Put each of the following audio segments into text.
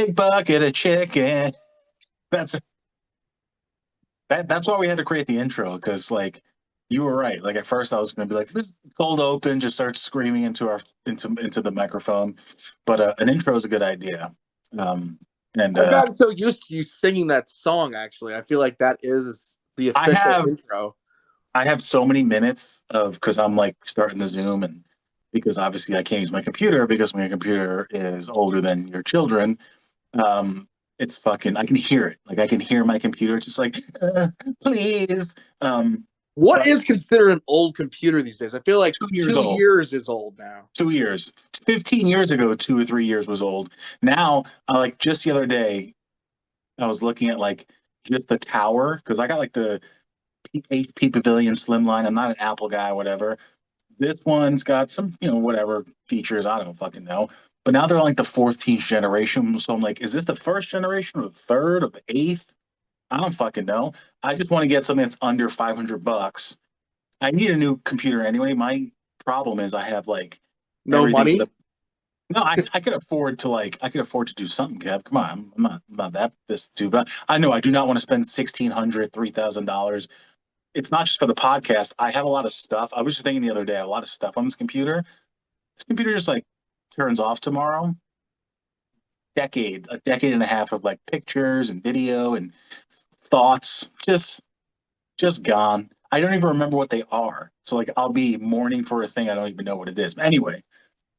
big bucket of chicken. That's that's why we had to create the intro, because like you were right. Like at first I was gonna be like, this is cold open, just start screaming into the microphone. But an intro is a good idea. And I've gotten so used to you singing that song. Actually, I feel like that is the I official have intro. I have so many minutes of, because I'm like starting the Zoom, and because obviously I can't use my computer because my computer is older than your children. Um, it's fucking. I can hear it. Like I can hear my computer. It's just like, please. What But is considered an old computer these days? I feel like 2 years 2 old. years is old now. 2 years. 15 years ago, 2 or 3 years was old. Now, like just the other day, I was looking at like just the tower, because I got like the HP Pavilion Slimline. I'm not an Apple guy, whatever. This one's got some, whatever features. I don't fucking know. But now they're like the 14th generation. So I'm like, is this the first generation or the third or the eighth? I don't fucking know. I just want to get something that's under $500. I need a new computer anyway. My problem is I have like No everything. money. No, I could afford to do something, Kev. Come on, I'm not that this dude, but I know I do not want to spend $1,600, $3,000. It's not just for the podcast. I have a lot of stuff. I was just thinking the other day, I have a lot of stuff on this computer. This computer just like turns off tomorrow. A decade and a half of like pictures and video and thoughts, just gone. I don't even remember what they are. So like I'll be mourning for a thing I don't even know what it is. But anyway,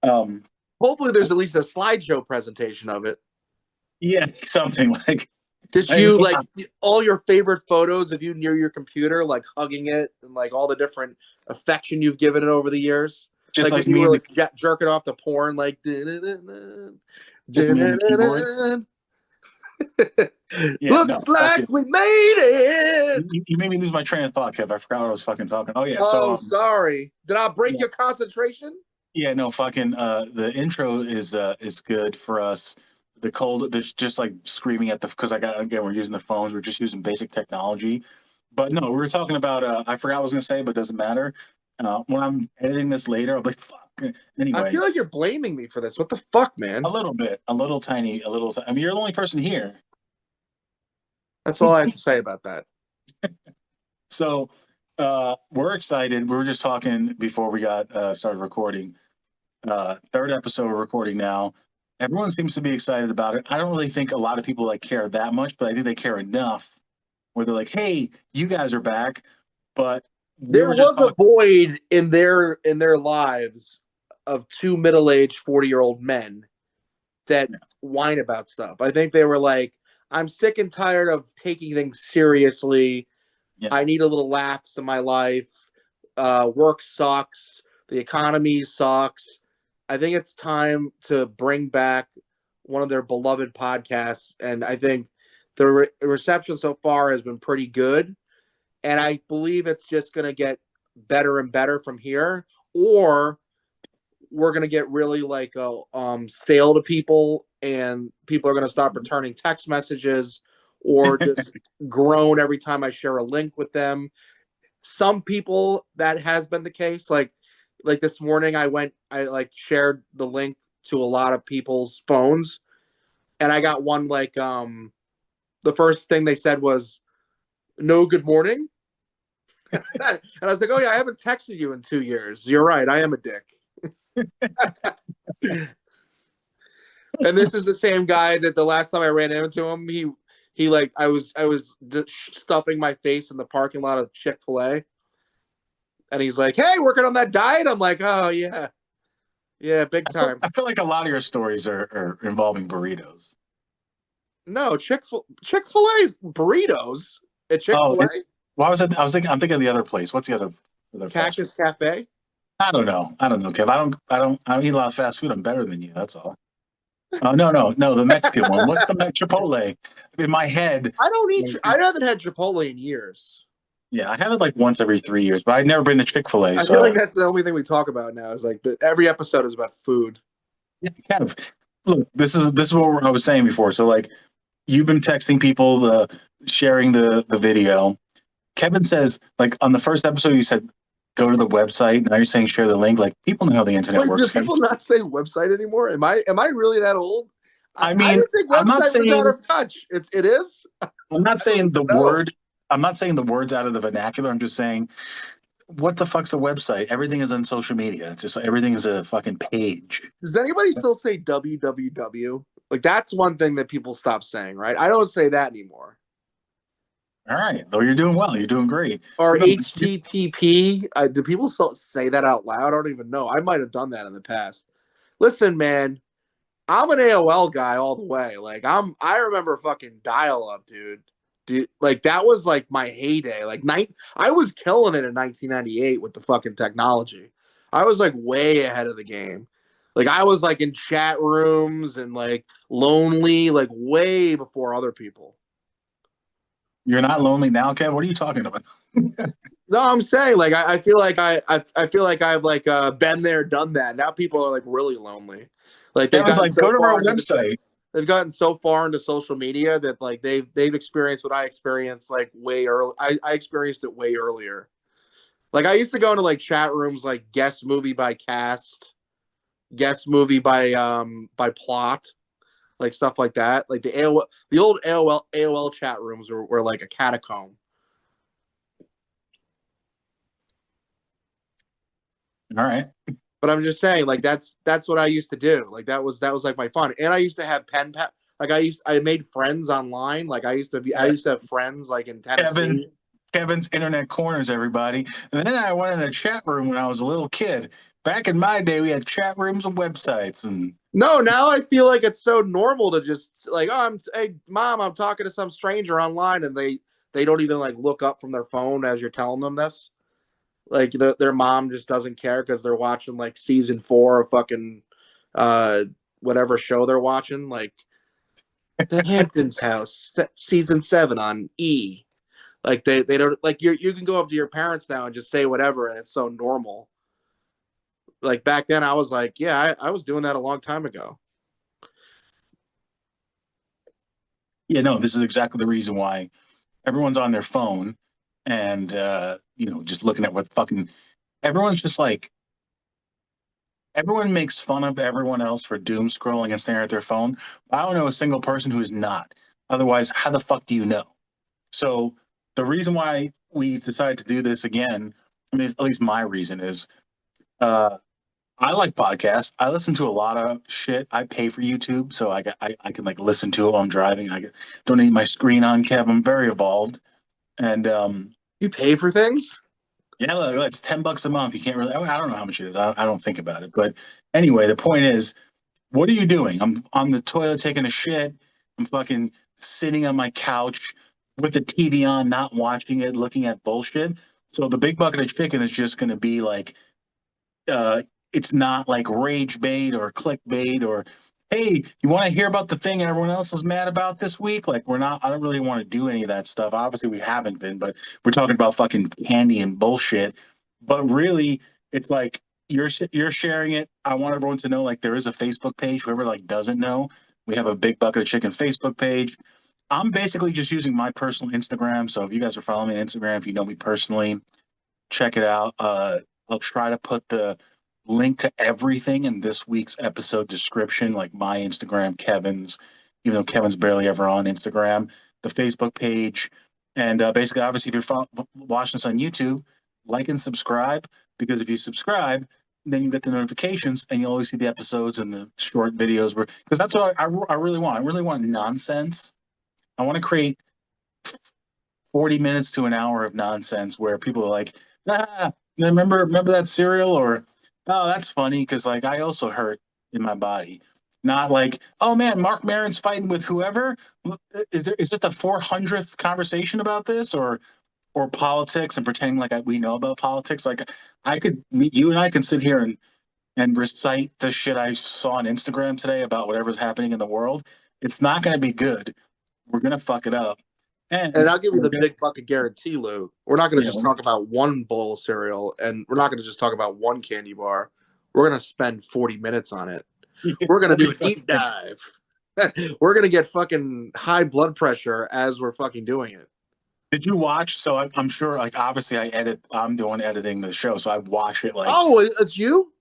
um, Hopefully, there's at least a slideshow presentation of it. yeah, something like. Just you like all your favorite photos of you near your computer, like hugging it, and like all the different affection you've given it over the years. Just like if you me were and like jerking off to porn, like just me and the keyboard. Yeah, looks no, like we made it. You made me lose my train of thought, Kev. I forgot what I was fucking talking. Oh yeah, Oh, sorry. Did I break yeah. your concentration? Yeah, no, fucking. The intro is good for us. The cold, there's just like screaming at the, because we're using the phones. We're just using basic technology. But no, we were talking about. I forgot what I was gonna say, but it doesn't matter. When I'm editing this later, I'll be like, fuck. I Anyway, feel like you're blaming me for this. What the fuck, man? a little bit, a little tiny, a little. I mean, you're the only person here. That's all I have to say about that. So we're excited. We were just talking before we got started recording. Third episode we're recording now. Everyone seems to be excited about it. I don't really think a lot of people like care that much, but I think they care enough where they're like, "Hey, you guys are back." But there was a void in their lives of two middle-aged 40-year-old men that whine about stuff. I think they were like, I'm sick and tired of taking things seriously. Yeah. I need a little laughs in my life. Work sucks. The economy sucks. I think it's time to bring back one of their beloved podcasts. And I think the reception so far has been pretty good. And I believe it's just going to get better and better from here. Or we're going to get really like stale to people, and people are going to stop returning text messages or just groan every time I share a link with them. Some people that has been the case. Like this morning I shared the link to a lot of people's phones, and I got one like the first thing they said was no good morning. And I was like, oh yeah, I haven't texted you in 2 years. You're right, I am a dick. And this is the same guy that the last time I ran into him, he like I was stuffing my face in the parking lot of Chick-fil-A, and he's like, "Hey, working on that diet?" I'm like, "Oh yeah, big time." I feel like a lot of your stories are involving burritos. No, Chick-fil-A's burritos at Chick-fil-A. Why was it? I'm thinking of the other place. What's the other Cactus Cafe? I don't know, Kev. I don't eat a lot of fast food. I'm better than you. That's all. No, the Mexican one. What's the Chipotle? In my head, I haven't had Chipotle in years. Yeah, I have it like once every 3 years, but I've never been to Chick-fil-A. I feel like that's the only thing we talk about now. Is like every episode is about food. Yeah, Kev. Look, this is what I was saying before. So like, you've been texting people, sharing the video. Kevin says, like, on the first episode, you said, go to the website. Now you're saying share the link. Like, people know how the internet works. Do people not say website anymore? Am I really that old? I I mean, didn't think I'm not website was out saying of touch. It is. I'm not saying the No. word. I'm not saying the words out of the vernacular. I'm just saying, what the fuck's a website? Everything is on social media. It's just everything is a fucking page. Does anybody still say www? Like that's one thing that people stop saying, right? I don't say that anymore. All right, though you're doing well. You're doing great. Or You know, HTTP. Do people still say that out loud? I don't even know. I might have done that in the past. Listen, man, I'm an AOL guy all the way. Like I remember fucking dial up, dude. Dude, like that was like my heyday. I was killing it in 1998 with the fucking technology. I was like way ahead of the game. Like I was like in chat rooms and like lonely, like way before other people. you're not lonely now, Kev. What are you talking about? No, I'm saying like I feel like I feel like I've like been there, done that. Now people are like really lonely. Like they've Kevin's gotten like, go so to our far into website. they've gotten so far into social media that like they've experienced what I experienced like way early. I experienced it way earlier. Like I used to go into like chat rooms like guest movie by cast, guest movie by plot, like stuff like that. Like the old AOL chat rooms were like a catacomb. All right. But I'm just saying, like that's what I used to do. Like that was like my fun. And I used to have pen pal. Like I made friends online. Like I used to have friends like in Kevin's Tennessee. Kevin's Internet Corners, everybody. And then I went in a chat room when I was a little kid. Back in my day, we had chat rooms and websites, and No, now I feel like it's so normal to just like, oh, hey mom, I'm talking to some stranger online, and they don't even like look up from their phone as you're telling them this. Like their mom just doesn't care because they're watching like season 4 of fucking uh whatever show they're watching, like the Hamptons house, season 7 on E. Like they don't like you can go up to your parents now and just say whatever and it's so normal. Like back then I was like, yeah, I was doing that a long time ago. yeah, no, this is exactly the reason why everyone's on their phone and just looking at what fucking everyone's just like everyone makes fun of everyone else for doom scrolling and staring at their phone. I don't know a single person who is not. Otherwise, how the fuck do you know? So the reason why we decided to do this again, I mean, at least my reason is uh, I like podcasts. I listen to a lot of shit. I pay for YouTube, so I can like listen to it while I'm driving. Don't need my screen on, Kev. I'm very evolved, and You pay for things? yeah, look, it's $10 a month. You can't really. I don't know how much it is. I don't think about it. But anyway, the point is, what are you doing? I'm on the toilet taking a shit. I'm fucking sitting on my couch with the TV on, not watching it, looking at bullshit. So the big bucket of chicken is just going to be like, uh, it's not like rage bait or clickbait or, hey, you want to hear about the thing everyone else is mad about this week? Like, we're not. I don't really want to do any of that stuff. Obviously, we haven't been, but we're talking about fucking candy and bullshit. But really, it's like you're sharing it. I want everyone to know like there is a Facebook page. Whoever like doesn't know, we have a big bucket of chicken Facebook page. I'm basically just using my personal Instagram. So if you guys are following me on Instagram, if you know me personally, check it out. I'll try to put the link to everything in this week's episode description, like my Instagram, Kevin's, even though Kevin's barely ever on Instagram, the Facebook page, and basically, obviously, if you're watching this on YouTube, like and subscribe because if you subscribe, then you get the notifications and you'll always see the episodes and the short videos. Where because that's what I really want. I really want nonsense. I want to create 40 minutes to an hour of nonsense where people are like, remember that cereal? Or, oh, that's funny because like I also hurt in my body. Not like, oh man, Mark Maron's fighting with whoever. Is this the 400th conversation about this or politics and pretending like we know about politics? Like you and I can sit here and recite the shit I saw on Instagram today about whatever's happening in the world. It's not going to be good. We're going to fuck it up. And And I'll give you we're the gonna, big bucket guarantee, Lou. We're not going to yeah, just talk about one bowl of cereal, and we're not going to just talk about one candy bar. We're going to spend 40 minutes on it. We're going to do a 40 deep fucking minutes. dive. We're going to get fucking high blood pressure as we're fucking doing it. Did you watch? So I'm sure, like, obviously, I'm the one editing the show, so I watch it like Oh, it's you?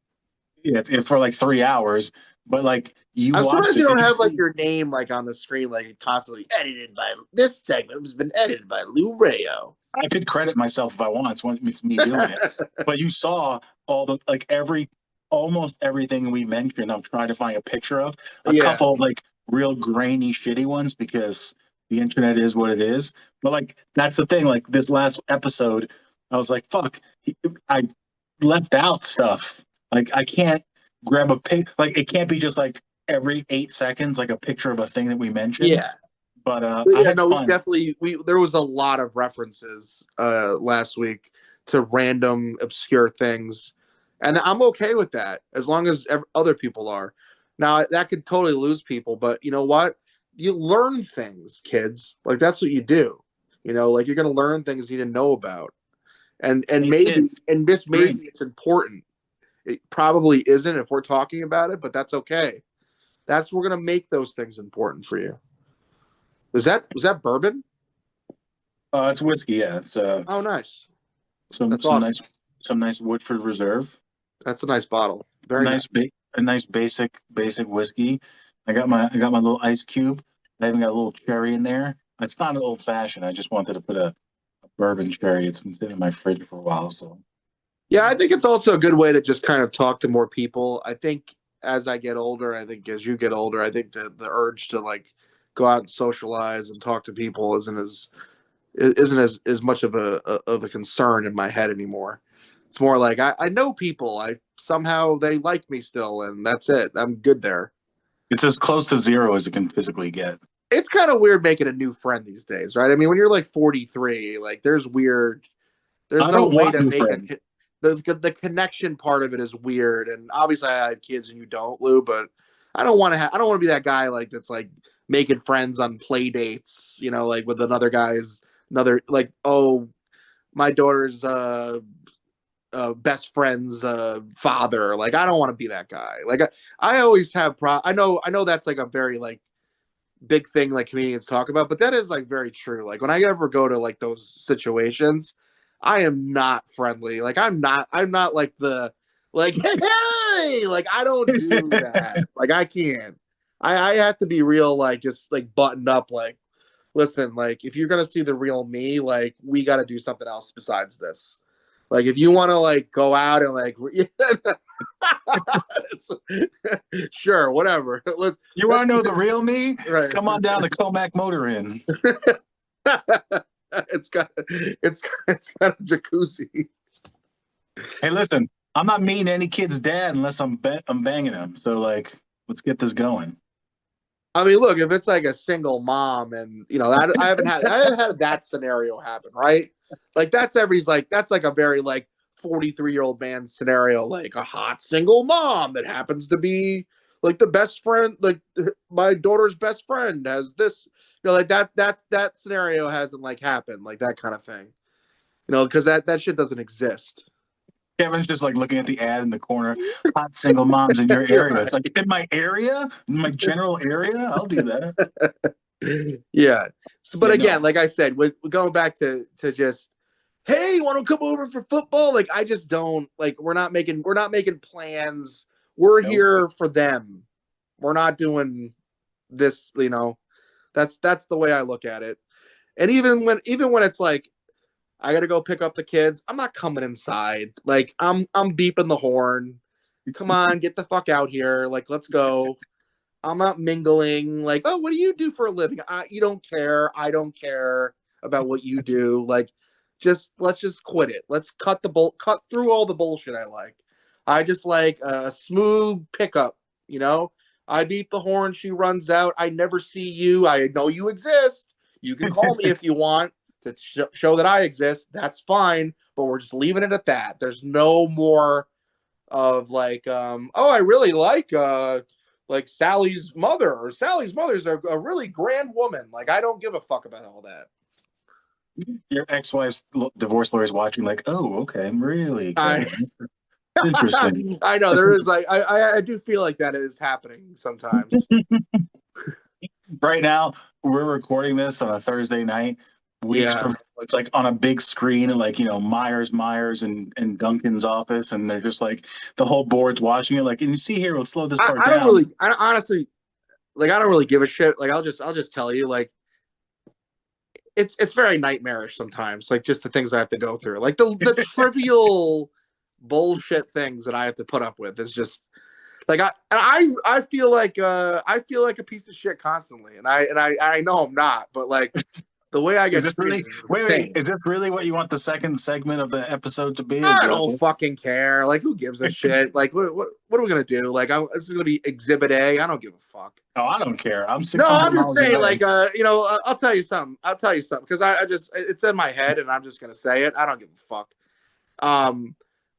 for like 3 hours. But like you I'm watch surprised you it and don't you have like see, your name like on the screen, like constantly edited by this segment has been edited by Lou Rayo. I could credit myself if I want. It's me doing it. But you saw all the like every almost everything we mentioned. I'm trying to find a picture of a Yeah, couple of like real grainy, shitty ones because the internet is what it is. But like that's the thing. Like this last episode, I was like, "Fuck!" I left out stuff. Like I can't grab a pic. Like it can't be just like every 8 seconds, like a picture of a thing that we mentioned. yeah. But But I yeah, had no, we fun. definitely we there was a lot of references last week to random obscure things, and I'm okay with that as long as other people are. Now that could totally lose people, but you know what? You learn things, kids. Like that's what you do. You know, like you're gonna learn things you didn't know about, and Hey maybe kids, and this maybe drink. it's important. It probably isn't if we're talking about it, but that's okay. That's we're gonna make those things important for you. Was that bourbon? It's whiskey. Yeah, it's Oh, nice. some That's some awesome. nice some nice Woodford Reserve. That's a nice bottle. A Very nice. nice a nice basic whiskey. I got my little ice cube. I even got a little cherry in there. It's not an old fashioned. I just wanted to put a bourbon cherry. It's been sitting in my fridge for a while, so Yeah, I think it's also a good way to just kind of talk to more people. I think as I get older, I think as you get older, I think the urge to like go out and socialize and talk to people isn't as much of a concern in my head anymore. It's more like I know people. I somehow they like me still, and that's it. I'm good there. it's as close to zero as it can physically get. It's kind of weird making a new friend these days, right? I mean, when you're like 43, like there's I no don't way want to new make friends. the connection part of it is weird. And obviously I have kids and you don't, Lou, but I don't want to be that guy like that's like making friends on play dates, you know, like with another like, oh, my daughter's best friend's father. Like I don't want to be that guy. Like I always have I know that's like a very like big thing like comedians talk about, but that is like very true. Like when I ever go to like those situations, I am not friendly. Like I'm not like the like hey, like I don't do that. Like I can't. I have to be real like just like buttoned up like listen, like if you're gonna see the real me, like we gotta do something else besides this. Like if you want to like go out and like sure, whatever. You want Let's to know the real me? right. Come on down to Comac Motor Inn. It's got a jacuzzi. Hey, listen, I'm not meeting any kid's dad unless I'm banging him. So like, let's get this going. I mean, look, if it's like a single mom, and you know, I haven't had that scenario happen, right? Like that's like a very like 43-year-old man scenario, like a hot single mom that happens to be like the best friend, like my daughter's best friend has this, you know, like that scenario hasn't like happened, like that kind of thing, you know, because that shit doesn't exist. Kevin's just like looking at the ad in the corner. Hot single moms in your area. It's Right. like in my area, in my general area. I'll do that. Yeah. So, but Yeah, again, no, like I said, with going back to just, hey, you want to come over for football? Like I just don't like. We're not making plans. We're nope. here for them. We're not doing this. You know, that's the way I look at it. And even when it's like I got to go pick up the kids, I'm not coming inside. Like I'm beeping the horn. Come on, get the fuck out here. Like let's go. I'm not mingling. Like, oh, what do you do for a living? You don't care. I don't care about what you do. Like, just let's just quit it. Let's cut through all the bullshit I like. I just like a smooth pickup. You know, I beat the horn. She runs out. I never see you. I know you exist. You can call me if you want to show that I exist. That's fine. But we're just leaving it at that. There's no more of like, oh, I really like Sally's mother, or Sally's mother's a really grand woman. Like, I don't give a fuck about all that. Your ex-wife's divorce lawyer's watching, like, oh, okay, really, I Kevin. Interesting. I know there is like I do feel like that is happening sometimes. Right now, we're recording this on a Thursday night. weeks Yeah. from it's like on a big screen at like Myers and Duncan's office, and they're just like the whole board's watching it. Like, and you see here, let's slow this part I don't down. really, I honestly, like, I don't really give a shit. Like, I'll just tell you, like, it's very nightmarish sometimes. Like, just the things I have to go through, like the trivial bullshit things that I have to put up with is just like I feel like a piece of shit constantly, and I know I'm not, but like the way I Is get this treated really is wait? insane. Is this really what you want the second segment of the episode to be? Is I the don't fucking care. Like, who gives a shit? Like, what are we gonna do? Like, this is gonna be Exhibit A. I don't give a fuck. oh, I don't care. I'm No, 600 I'm just miles saying, away. like, I'll tell you something. I'll tell you something because I just it's in my head and I'm just gonna say it. I don't give a fuck. Um,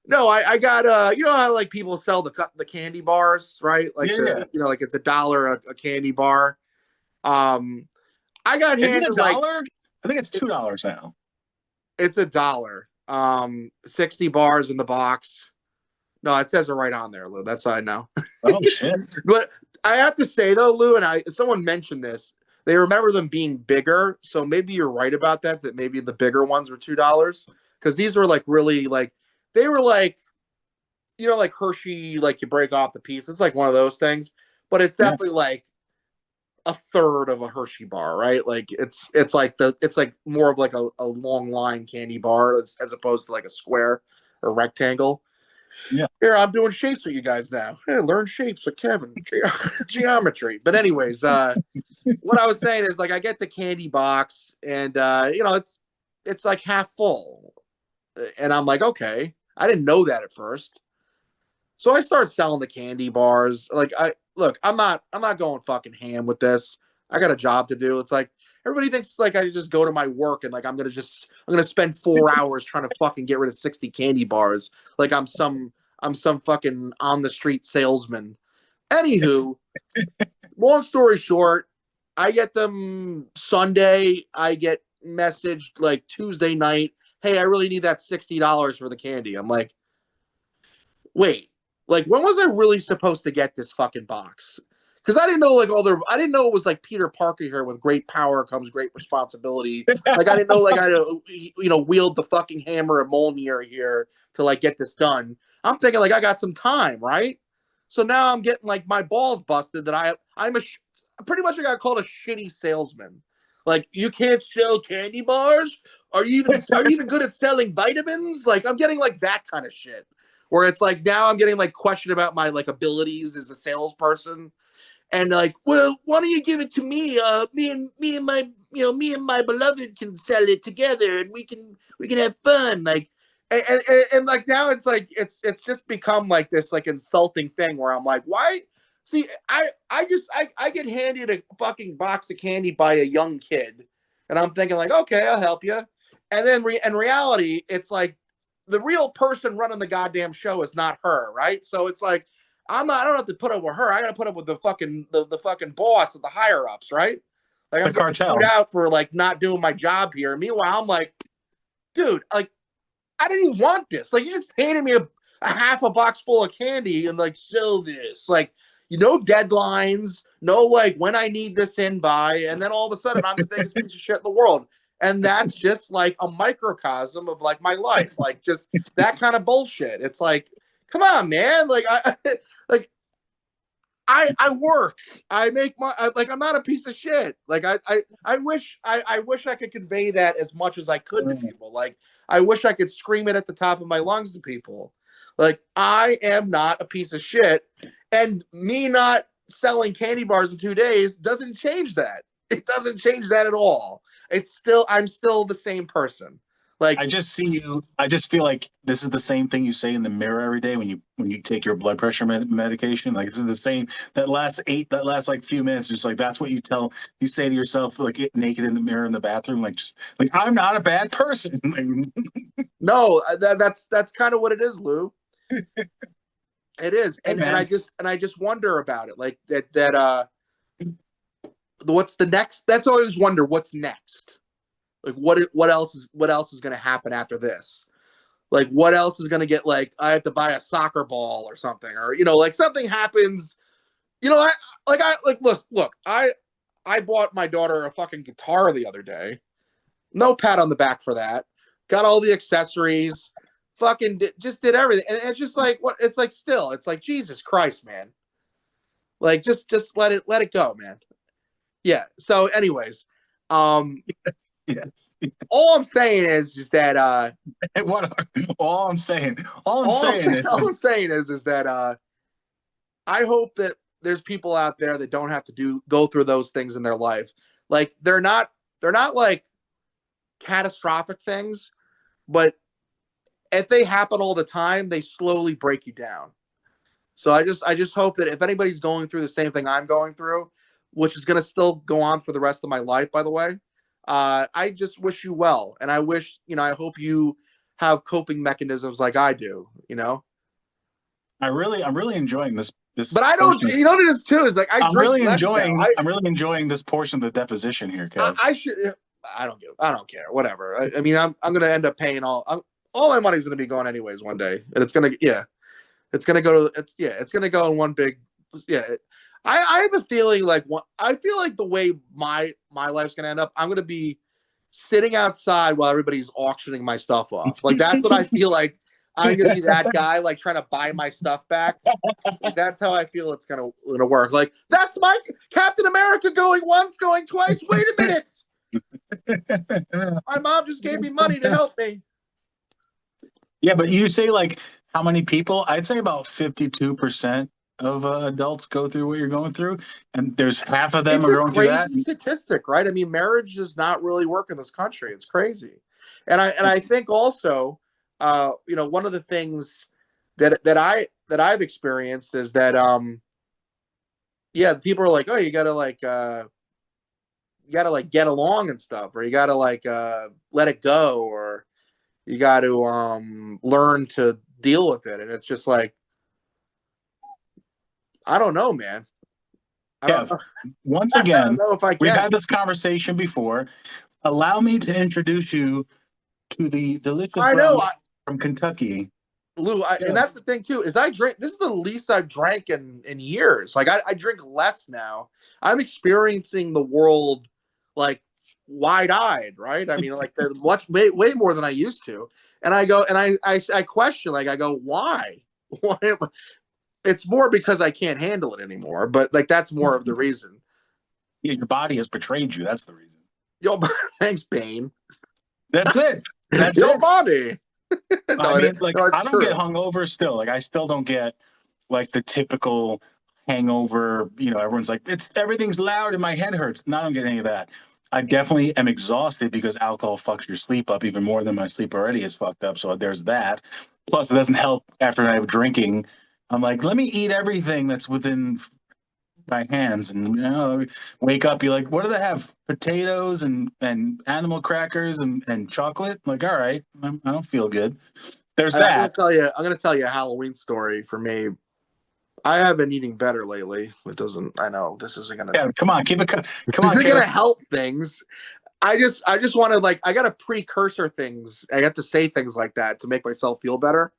no, I got you know how like people sell the candy bars, right? Like Yeah, yeah. like it's $1 a candy bar. Um, I got Is it a handed like dollar? I think it's $2 now. it's $1. 60 bars in the box. No, it says it right on there, Lou. That's how I know. Oh shit! But I have to say though, Lou, and someone mentioned this. They remember them being bigger, so maybe you're right about that. That maybe the bigger ones were $2 because these were like really like they were like like Hershey, like you break off the piece. It's like one of those things, but it's Yeah, definitely like a third of a Hershey bar, right? Like it's like more of like a long line candy bar as opposed to like a square or rectangle. yeah. Here, I'm doing shapes with you guys now. Hey, learn shapes with Kevin. Geometry. But anyways, what I was saying is like I get the candy box and it's like half full. And I'm like, okay. I didn't know that at first. So I start selling the candy bars. Like I'm not going fucking ham with this. I got a job to do. It's like everybody thinks like I just go to my work and like I'm gonna spend 4 hours trying to fucking get rid of 60 candy bars. Like I'm some fucking on the street salesman. Anywho, long story short, I get them Sunday. I get messaged like Tuesday night. Hey, I really need that $60 for the candy. I'm like, wait, like when was I really supposed to get this fucking box? Because I didn't know I didn't know it was like Peter Parker here with great power comes great responsibility. Like I didn't know like I had to wield the fucking hammer of Mjolnir here to like get this done. I'm thinking like I got some time, right? So now I'm getting like my balls busted that pretty much I got called a shitty salesman. Like you can't sell candy bars? Are you even good at selling vitamins? Like I'm getting like that kind of shit where it's like now I'm getting like questioned about my like abilities as a salesperson. And like, well, why don't you give it to me? Me and my me and my beloved can sell it together, and we can have fun. Like, and like now it's like it's just become like this like insulting thing where I'm like, why? See, I get handed a fucking box of candy by a young kid, and I'm thinking like, okay, I'll help you. And then in reality, it's like the real person running the goddamn show is not her, right? So it's like I don't have to put up with her. I got to put up with the fucking boss of the higher ups, right? Like The I'm getting cartel. chewed out for like not doing my job here. Meanwhile, I'm like, dude, like I didn't even want this. Like you just handed me a half a box full of candy and like sell this. Like deadlines, no like when I need this in by, and then all of a sudden I'm the biggest piece of shit in the world. And that's just like a microcosm of like my life, like just that kind of bullshit. It's like, come on, man. Like like I work. I make like I'm not a piece of shit. Like I wish I could convey that as much as I could to people. Like I wish I could scream it at the top of my lungs to people. Like I am not a piece of shit, and me not selling candy bars in 2 days doesn't change that. It doesn't change that at all. I'm still the same person. Like I just see you. I just feel like this is the same thing you say in the mirror every day when you take your blood pressure medication. Like this is the same. That last like few minutes, just like that's what you say to yourself, like it naked in the mirror in the bathroom, like just like I'm not a bad person. no, that's kind of what it is, Lou. It is, Hey and man, I just wonder about it, like what's the next? That's what I always wonder. What's next? Like what else is going to happen after this? Like what else is going to get like I have to buy a soccer ball or something, or like something happens. I look I bought my daughter a fucking guitar the other day, No pat on the back for that. Got all the accessories. Fucking just did everything, and it's just like what it's like. Still, it's like Jesus Christ, man. Like just let it go, man. Yeah. So, anyways, um, Yes. all I'm saying is just that What? All I'm saying is, all I'm saying is that I hope that there's people out there that don't have to go through those things in their life. Like they're not like catastrophic things, but if they happen all the time, they slowly break you down. So I just hope that if anybody's going through the same thing I'm going through, which is going to still go on for the rest of my life, by the way, I just wish you well, and I wish I hope you have coping mechanisms like I do. I'm really enjoying this But I don't. portion. You know what it is too is like I drink less now. I'm really enjoying this portion of the deposition here, Kev. I should. I don't care. Whatever. I mean, I'm gonna end up paying all my money's gonna be gone anyways one day, and it's gonna it's gonna go to it's gonna go in one big yeah. I have a feeling like I feel like the way my life's gonna end up, I'm gonna be sitting outside while everybody's auctioning my stuff off. Like that's what I feel like. I'm gonna be that guy, like trying to buy my stuff back. Like that's how I feel it's gonna work. Like that's my Captain America going once, going twice. Wait a minute, my mom just gave me money to help me. Yeah, but you say like how many people? I'd say about 52% of adults go through what you're going through, and there's half of them It's are a going through that. crazy statistic, right? I mean, marriage does not really work in this country. It's crazy, and I think also, one of the things that I've experienced is that yeah, people are like, oh, you gotta like get along and stuff, or you gotta like let it go, or you got to learn to deal with it, and it's just like I don't know, man. I don't Kev, know. once I don't again, know if I we've can. had this conversation before. Allow me to introduce you to the delicious I brown know. liquor from Kentucky. Lou, and Yeah. that's the thing too, is I drink this is the least I've drank in years. Like I drink less now. I'm experiencing the world like wide-eyed, right? I mean, like they're way more than I used to. And I go and I question, like I go, why? Why am I? It's more because I can't handle it anymore, but like that's more of the reason. Yeah, your body has betrayed you. That's the reason. Yo, thanks, Bane. That's it. That's Yo, it. body. I No, mean, like, no, I it's don't get true. hungover still. Like, I still don't get like the typical hangover. Everyone's like, it's everything's loud and my head hurts. No, I don't get any of that. I definitely am exhausted because alcohol fucks your sleep up even more than my sleep already is fucked up. So there's that. Plus, it doesn't help after a night of drinking. I'm like, let me eat everything that's within my hands, and wake up. You're like, what do they have? Potatoes and animal crackers and chocolate. Like, all right, I don't feel good. There's And that. I'm gonna tell you a Halloween story for me. I have been eating better lately. It doesn't. I know this isn't gonna. Yeah, come on, keep it. Come This on, isn't Kev. gonna help things. I just want to like. I got to precursor things. I got to say things like that to make myself feel better.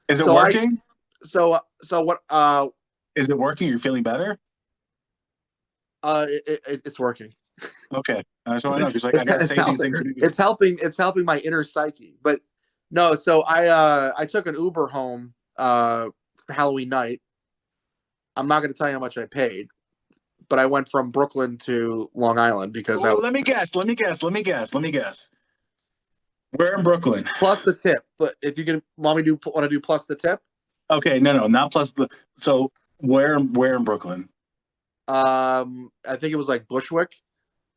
Is it So I. working? So what? Is it working? You're feeling better? It's working. Okay, I just want to know because like I gotta It's say these helping. things to people. It's helping. It's helping my inner psyche. But no. So I took an Uber home for Halloween night. I'm not going to tell you how much I paid, but I went from Brooklyn to Long Island because I Oh, was let me guess. Let me guess. Let me guess. Let me guess. We're in Brooklyn. plus the tip. But if you can want to do plus the tip, Okay, no, not plus the. So where in Brooklyn? I think it was like Bushwick.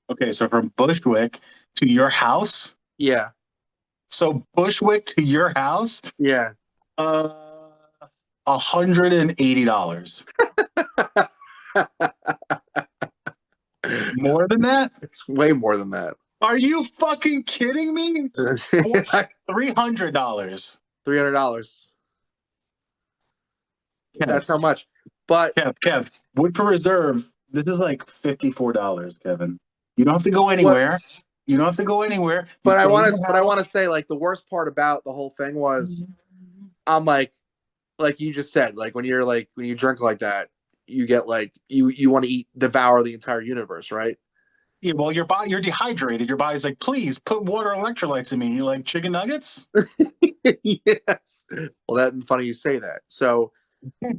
Okay, so from Bushwick to your house. Yeah, So Bushwick to your house, yeah. uh, $180. More than that? It's way more than that. Are you fucking kidding me? $300. $300. That's Kev, how much. But Kev, Woodford Reserve. This is like $54, Kevin. You don't have to go what? anywhere. You don't have to go anywhere. You stay in your But I house. want to say like the worst part about the whole thing was I'm like you just said, like when you drink like that, you get like you want to devour the entire universe, right? Yeah, well, your body, you're dehydrated. Your body's like, please put water and electrolytes in me. And you're like, chicken nuggets? Yes. Well, that's funny you say that. So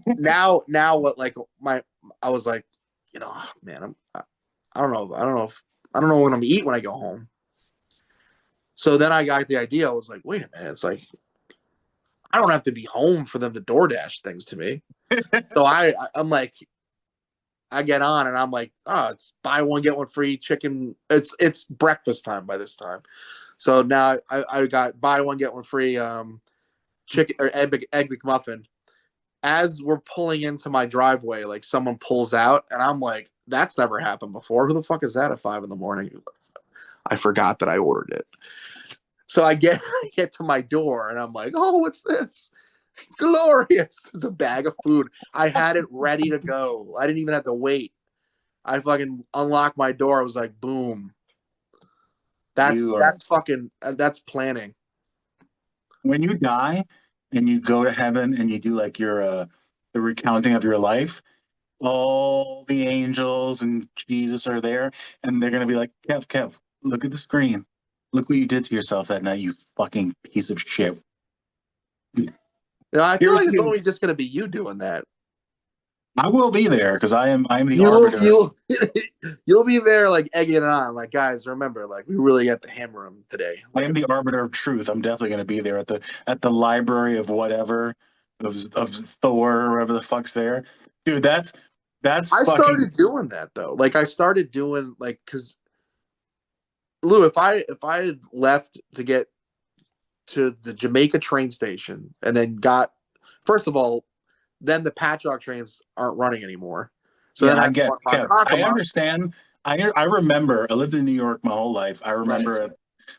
now what like my I was like, man, I don't know. I don't know what I'm gonna eat when I go home. So then I got the idea. I was like, wait a minute, it's like I don't have to be home for them to DoorDash things to me. So I'm like, I get on and I'm like, oh, it's buy one get one free chicken. It's breakfast time by this time. So now I got buy one get one free chicken or egg McMuffin. As we're pulling into my driveway, like someone pulls out, and I'm like, that's never happened before. Who the fuck is that at 5 a.m? I forgot that I ordered it. So I get I get to my door and I'm like, oh, what's this? Glorious. It's a bag of food. I had it ready to go. I didn't even have to wait. I fucking unlocked my door. I was like, boom. You are, That's fucking that's planning. when you die and you go to heaven and you do like your, the recounting of your life, all the angels and Jesus are there, and they're going to be like, Kev, look at the screen. Look what you did to yourself that night, you fucking piece of shit. I feel Here's like it's you. only just gonna be you doing that. I will be there because I'm the You'll arbiter. you'll you'll be there like egging it on, like guys, remember, like we really got to hammer him today. I Like am the arbiter of truth. I'm definitely going to be there at the library of whatever of Thor or whatever the fuck's there, dude. That's I fucking started doing that though. Like I started doing like because Lou, if I had left to get to the Jamaica train station and then got first of all, then the Patchogue trains aren't running anymore. So yeah. then I I have to get go on Kev. I Ronkonkoma. understand. I remember. I lived in New York my whole life. I Right. remember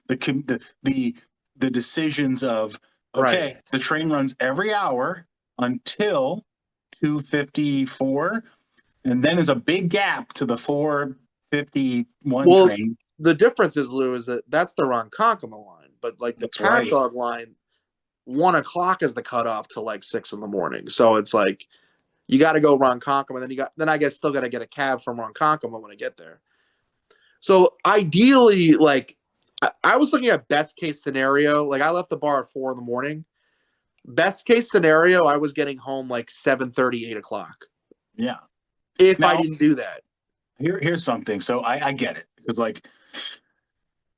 the decisions of Right. okay, the train runs every hour until 2:54, and then there's a big gap to the 4:51 Well, train. the difference is, Lou, is that that's the Ronkonkoma line, but like the That's right. Patchogue line, 1 o'clock is the cutoff to like 6 in the morning. So it's like you got to go Ronkonkoma, then I guess still got to get a cab from Ronkonkoma when I get there. So ideally, like I was looking at best case scenario. Like I left the bar at 4 in the morning. Best case scenario, I was getting home like 7:30, 8 o'clock. Yeah. If I Now didn't do that, here's something. So I get it because like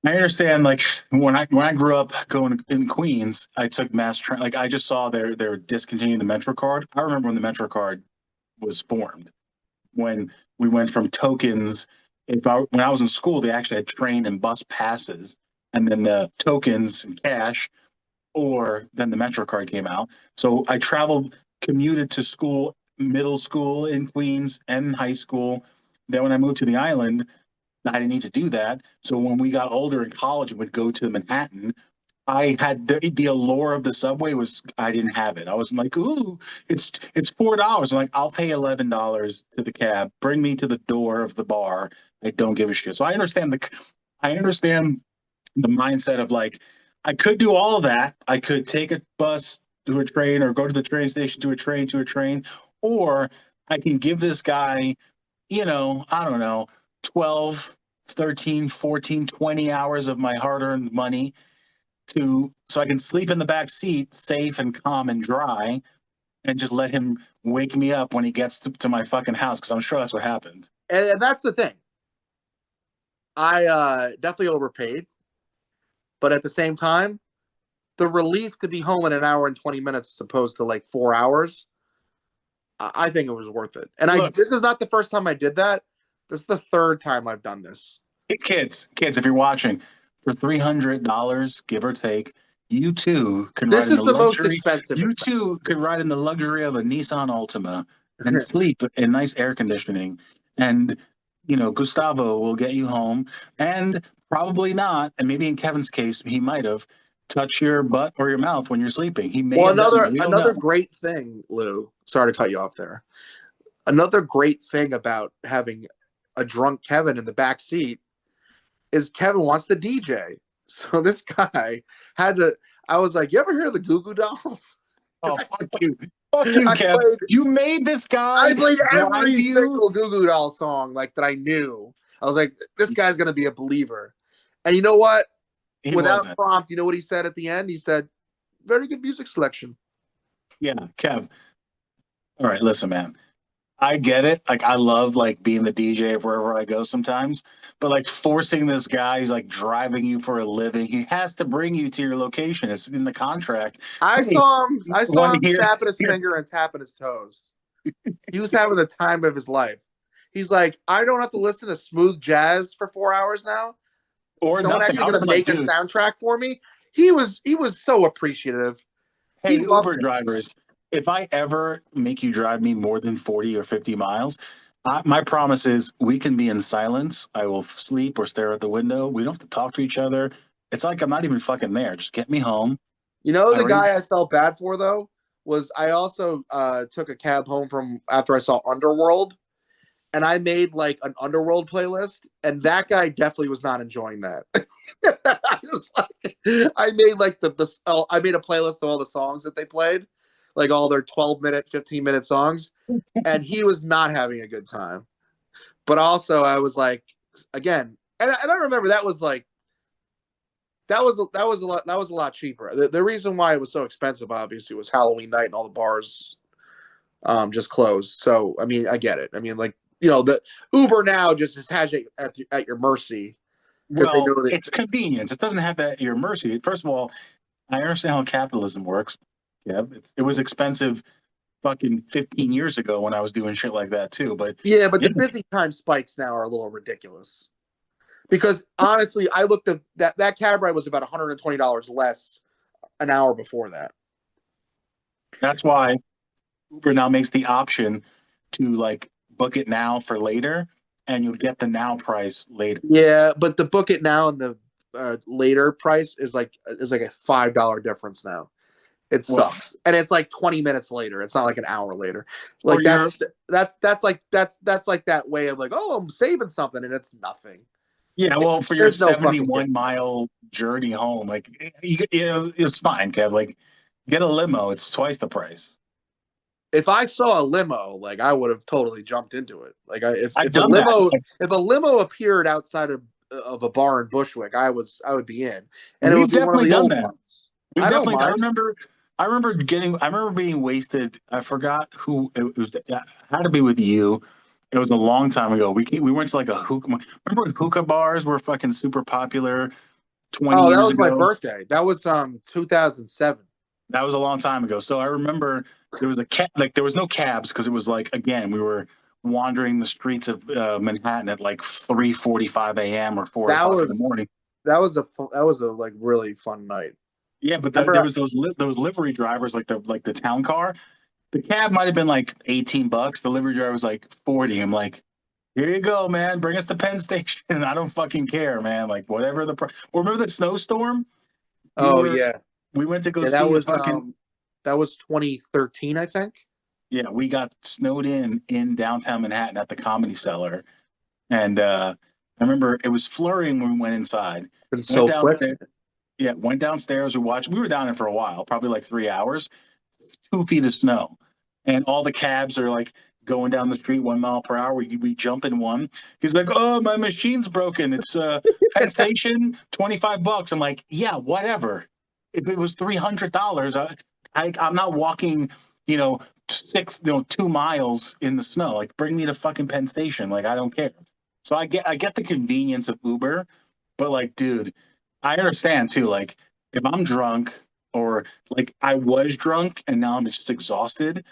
I understand like when I grew up going in Queens, I took mass train. Like I just saw they're discontinuing the Metro card. I remember when the Metro card was formed, when we went from tokens. When I was in school, they actually had train and bus passes, and then the tokens and cash, or then the Metro card came out. So I traveled, commuted to school, middle school in Queens and high school. Then when I moved to the island, I didn't need to do that. So when we got older in college and would go to Manhattan, I had the allure of the subway was I didn't have it. I was like, ooh, it's $4. I'm like, I'll pay $11 to the cab. Bring me to the door of the bar. I don't give a shit. So I understand the mindset of like I could do all of that. I could take a bus to a train or go to the train station to a train, or I can give this guy, I don't know, 12, 13, 14, 20 hours of my hard-earned money to so I can sleep in the back seat safe and calm and dry and just let him wake me up when he gets to my fucking house because I'm sure that's what happened. and that's the thing. I definitely overpaid, but at the same time, the relief to be home in an hour and 20 minutes as opposed to like 4 hours, I think it was worth it. And Look, this is not the first time I did that. This is the third time I've done this. kids, if you're watching, for $300, give or take, you too can ride This in is the the most luxury. expensive You expense. too could ride in the luxury of a Nissan Altima and sleep in nice air conditioning. And Gustavo will get you home, and probably not. And maybe in Kevin's case, he might have touched your butt or your mouth when you're sleeping. He may Well, have done that. We don't another know. great thing, Lou. Sorry to cut you off there. Another great thing about having a drunk Kevin in the back seat is Kevin wants to DJ. So this guy had to. I was like, "You ever hear of the Goo Goo Dolls?" Oh, fuck you. Fuck you, I Kev. played You made this guy I played drive every you. single Goo Goo Doll song like that I knew. I was like, this guy's gonna be a believer. And you know what? He Without wasn't. prompt, you know what he said at the end? He said, "Very good music selection." Yeah, Kev. All right, listen, man. I get it. Like I love like being the DJ of wherever I go sometimes, but like forcing this guy who's like driving you for a living, he has to bring you to your location. It's in the contract. Hey, I want saw to him hear snapping his here finger and tapping his toes. He was having the time of his life. He's like, I don't have to listen to smooth jazz for 4 hours now. or Someone nothing? actually I would gonna have been like, make a dude, soundtrack for me. He was so appreciative. He hey, loved Uber it. drivers, if I ever make you drive me more than 40 or 50 miles, my promise is we can be in silence. I will sleep or stare at the window. We don't have to talk to each other. It's like I'm not even fucking there. Just get me home. You know, I the already guy I felt bad for though was I also took a cab home from after I saw Underworld, and I made like an Underworld playlist, and that guy definitely was not enjoying that. I made like I made a playlist of all the songs that they played, like all their 12-minute, 15-minute songs, and he was not having a good time. But also, I was like, again, and I remember that was like that was a lot cheaper. The reason why it was so expensive, obviously, was Halloween night and all the bars just closed. So I mean, I get it. I mean, like the Uber now just has you at your mercy because they Well, know that. it's convenience. It doesn't have that at your mercy. First of all, I understand how capitalism works. Yeah, it was expensive fucking 15 years ago when I was doing shit like that too. But Yeah, but yeah, the busy time spikes now are a little ridiculous. Because honestly, I looked at that cab ride was about $120 less an hour before that. that's why Uber now makes the option to like book it now for later, and you'll get the now price later. Yeah, but the book it now and the later price is like a $5 difference now. It Well, sucks, and it's like 20 minutes later. It's not like an hour later. for Like your that's like that way of like, oh, I'm saving something, and it's nothing. yeah, well, for your There's no fucking 71 mile journey home, like it's fine, Kev. Like get a limo, it's twice the price. if I saw a limo, like I would have totally jumped into it. Like I've done that. if a limo appeared outside of a bar in Bushwick, I would be in, and it We've would be one of definitely the done old that. ones. We've I don't definitely. mind. I remember being wasted. I forgot who it was. It had to be with you. It was a long time ago. We went to like a hookah. Remember when hookah bars were fucking super popular 20 Oh, that years was my ago? birthday. That was 2007. That was a long time ago. So I remember there was a cab. Like there was no cabs because it was like again we were wandering the streets of Manhattan at like 3:45 a.m. or four That o'clock in the was morning. that was a like really fun night. Yeah, but there Remember? was those livery drivers like the town car. The cab might have been like 18 bucks. The livery driver was like 40. I'm like, here you go, man. Bring us to Penn Station. I don't fucking care, man. Like whatever remember the snowstorm? We Oh were yeah, we went to go yeah. see a fucking That was 2013, I think. yeah, we got snowed in downtown Manhattan at the Comedy Cellar. And I remember it was flurrying when we went inside. Been Went so quick. downstairs. Yeah, went downstairs. We were down there for a while, probably like 3 hours. 2 feet of snow, and all the cabs are like going down the street 1 mile per hour. We jump in one. He's like, "Oh, my machine's broken. It's Penn Station, $25." I'm like, "Yeah, whatever. If it was $300, I'm not walking, you know, 2 miles in the snow. Like, bring me to fucking Penn Station. Like, I don't care." So I get the convenience of Uber, but like, dude, I understand too. Like, if I'm drunk or like I was drunk and now I'm just exhausted.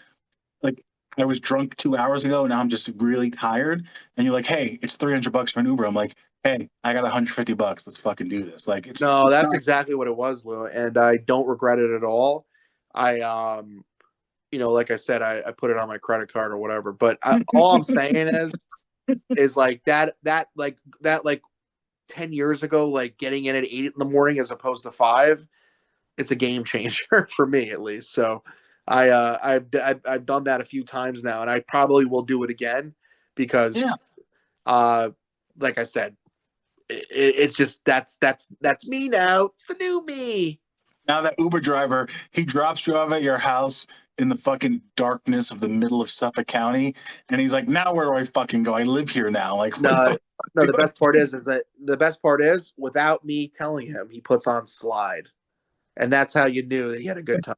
Like I was drunk 2 hours ago and now I'm just really tired. And you're like, hey, it's $300 for an Uber. I'm like, hey, I got $150. Let's fucking do this. Like No, it's that's not. exactly what it was, Lou, and I don't regret it at all. I like I said, I put it on my credit card or whatever. But all I'm saying is like that like 10 years ago, like getting in at 8 in the morning as opposed to 5. It's a game changer for me at least. So I've done that a few times now, and I probably will do it again because Yeah. uh like I said, it's just that's me now. It's the new me. Now that Uber driver, he drops you off at your house in the fucking darkness of the middle of Suffolk County, and he's like, "Now where do I fucking go? I live here now." Like, what No, the no. fuck The do I best part do? is that the best part is without me telling him, he puts on Slide, and that's how you knew that he had a good time.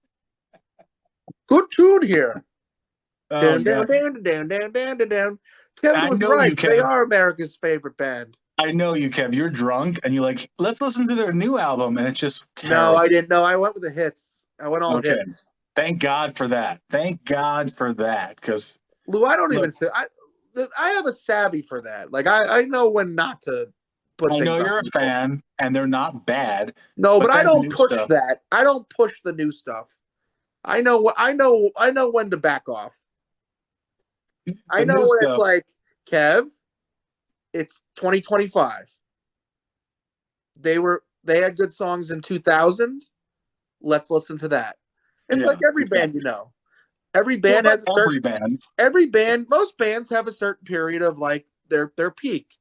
Good tune here. Oh Down, down, god, down, down, down, down, down, down. Kevin I was know you, right. They Kev. are America's favorite band. I know you, Kev. You're drunk, and you're like, "Let's listen to their new album," and it's just No, I terrible. didn't. No, I went with the hits. I went all Okay, hits. thank God for that. Thank God for that, because Lou, I don't look, even say I have a savvy for that. Like I know when not to put I know things on you're a people. fan, and they're not bad, No, but but I that don't new push stuff, that. I don't push the new stuff. I know what I know when to back off. I the know new when it's stuff. like, Kev, it's 2025. They had good songs in 2000. Let's listen to that. It's like Yeah, every band, you exactly. know. Every Well, band it's like has a every certain band. every band, most bands have a certain period of like their peak.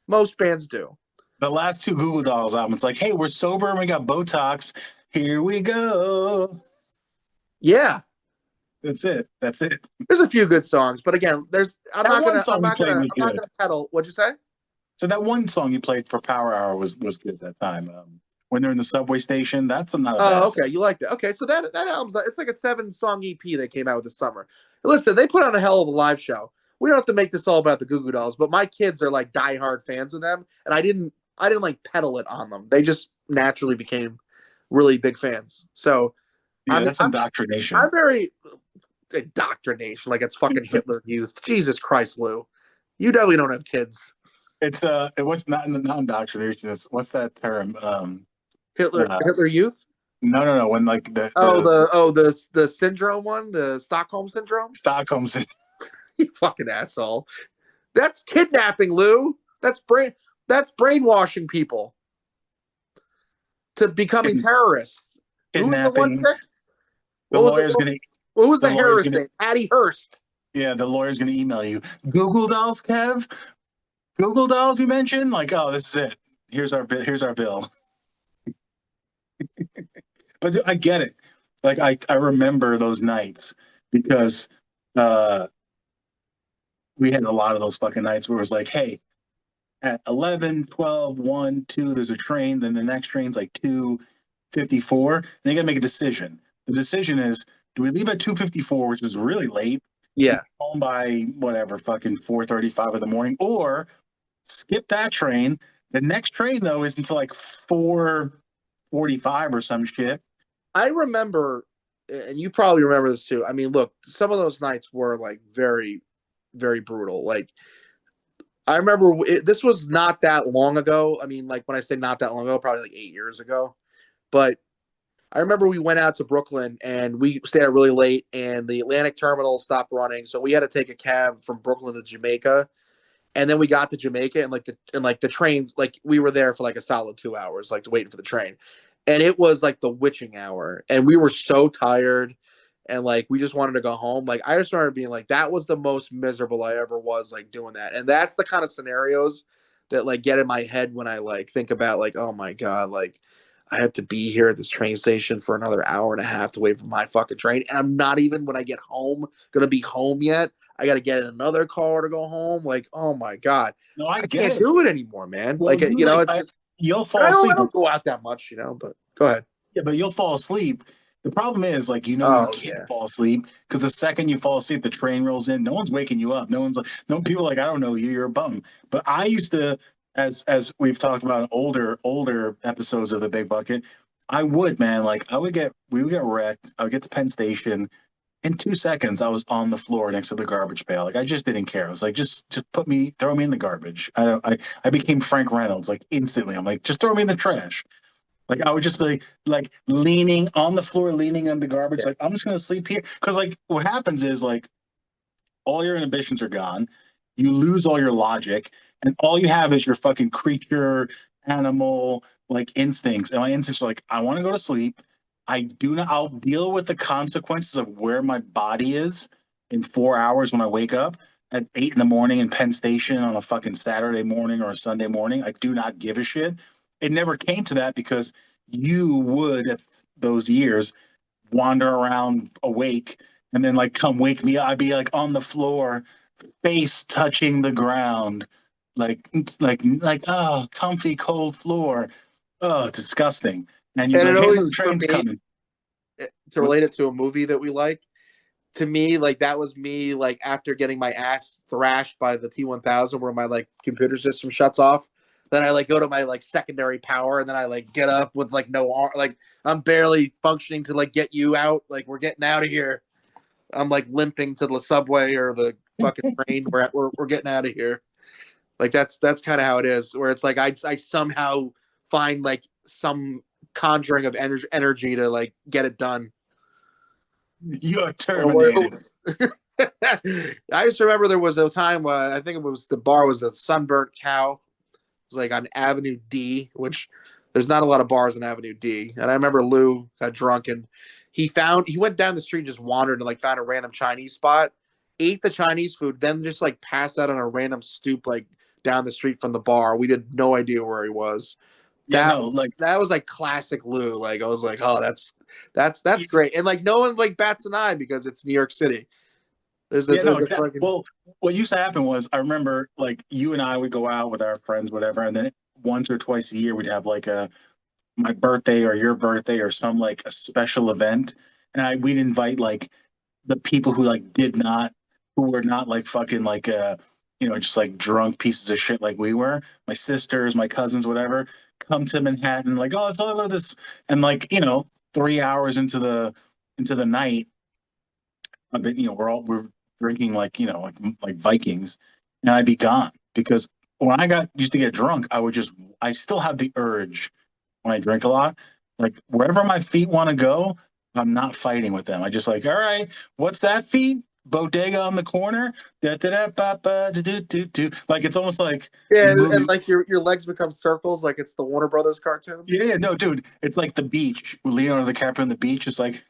Most bands do. The last two Google Dolls albums, like, hey, we're sober and we got Botox. Here we go. Yeah. That's it. That's it. There's a few good songs, but again, there's That one song you played was I'm not good. gonna pedal. What'd you say? So that one song you played for Power Hour was good that time. When they're in the subway station, that's not a Oh, bad okay. song. You liked it. Okay, so that album's it's like a 7 song EP they came out with this summer. Listen, they put on a hell of a live show. We don't have to make this all about the Goo Goo Dolls, but my kids are like diehard fans of them, and I didn't like pedal it on them. They just naturally became really big fans. So Yeah, I'm that's indoctrination. I'm very indoctrination, like it's fucking Hitler Youth. Jesus Christ, Lou, you definitely don't have kids. It was not indoctrination. It's what's that term? Uh, Hitler Youth. no. When like Oh, the syndrome one, the Stockholm syndrome. Stockholm You fucking asshole. That's kidnapping, Lou. That's brainwashing people to becoming terrorists. Who was the one kidnapping, chick? the What was lawyer's gonna what was the the lawyer's Harris gonna thing? Addie Hurst. yeah, the lawyer's gonna email you. Google Dolls, Kev. Google Dolls you mentioned? Like, oh, this is it. Here's our bill. Here's our bill. But I get it. Like I remember those nights because uh we had a lot of those fucking nights where it was like, hey, at 11, 12, 1, 2, there's a train, then the next train's like 2:54. Then you gotta make a decision. The decision is, do we leave at 2:54, which is really late, Yeah. home by whatever, fucking 4:35 in the morning, or skip that train. The next train though is until like 4:45 or some shit. I remember, and you probably remember this too. I mean, look, some of those nights were like very, very brutal. Like, I remember this was not that long ago. I mean, like when I say not that long ago, probably like 8 years ago. But I remember we went out to Brooklyn and we stayed out really late, and the Atlantic terminal stopped running, so we had to take a cab from Brooklyn to Jamaica. And then we got to Jamaica, and the trains, like we were there for like a solid 2 hours, like waiting for the train, and it was like the witching hour, and we were so tired, and like we just wanted to go home. Like I just started being like, that was the most miserable I ever was, like doing that, and that's the kind of scenarios that like get in my head when I like think about like, oh my god, like I have to be here at this train station for another hour and a half to wait for my fucking train, and I'm not even when I get home gonna be home yet. I got to get in another car to go home. Like, oh my god, No, I I get can't it. do it anymore, man. Well, Like, you you know, like it's just you'll and fall I asleep. don't go out that much, you know. But go ahead. Yeah, but you'll fall asleep. The problem is, like, you Oh can't yeah, fall asleep because the second you fall asleep, the train rolls in. No one's waking you up. No one's like, no people are like, I don't know you. You're a bum. But I used to, as we've talked about in older episodes of the Big Bucket, I would, man, like we would get wrecked. I would get to Penn Station. In 2 seconds, I was on the floor next to the garbage pail. Like I just didn't care. I was like, just throw me in the garbage. I became Frank Reynolds like instantly. I'm like, just throw me in the trash. Like I would just be like leaning on the floor, leaning on the garbage. yeah, Like I'm just gonna sleep here because like what happens is like all your inhibitions are gone. You lose all your logic, and all you have is your fucking creature, animal, like instincts. And my instincts are like, I want to go to sleep. I do not. I'll deal with the consequences of where my body is in 4 hours when I wake up at 8 in the morning in Penn Station on a fucking Saturday morning or a Sunday morning. I do not give a shit. It never came to that because you would, at those years, wander around awake and then like come wake me up. I'd be like on the floor, face touching the ground, like oh, comfy cold floor. Oh, disgusting. And you'd be And it like, hey, look, the always for train's me coming. to relate it to a movie that we like. To me, like that was me like after getting my ass thrashed by the T1000, where my like computer system shuts off. Then I like go to my like secondary power, and then I like get up with like no arm, like I'm barely functioning to like get you out. Like we're getting out of here. I'm like limping to the subway or the fucking train. We're getting out of here. Like that's kind of how it is. Where it's like I somehow find like some conjuring of energy to like get it done. You're terminated. I just remember there was a time where I think it was the bar was a Sunburnt Cow. It was like on Avenue D, which there's not a lot of bars on Avenue D. And I remember Lou got drunk and he went down the street and just wandered and like found a random Chinese spot, ate the Chinese food, then just like passed out on a random stoop like down the street from the bar. We had no idea where he was. Yeah, no, like That was like classic Lou. Like I was like, oh, that's great. And like no one like bats an eye because it's New York City. yeah, no, There's a exactly. fucking Well, what used to happen was I remember like you and I would go out with our friends, whatever, and then once or twice a year we'd have like a my birthday or your birthday or some like a special event, and we'd invite like the people who like did not who were not like fucking like just like drunk pieces of shit like we were, my sisters, my cousins, whatever, come to Manhattan like, oh, let's all go to this, and like 3 hours into the night, I mean, we're drinking like like Vikings, and I'd be gone because when I got used to get drunk, I still have the urge when I drink a lot, like wherever my feet want to go, I'm not fighting with them. I just like, all right, what's that feet? Bodega on the corner, da da da ba ba da do do do. Like it's almost like yeah, and moving. like your legs become circles, like it's the Warner Brothers Yeah, cartoons. yeah, no, dude, it's like the beach. Leonardo DiCaprio on the beach is like,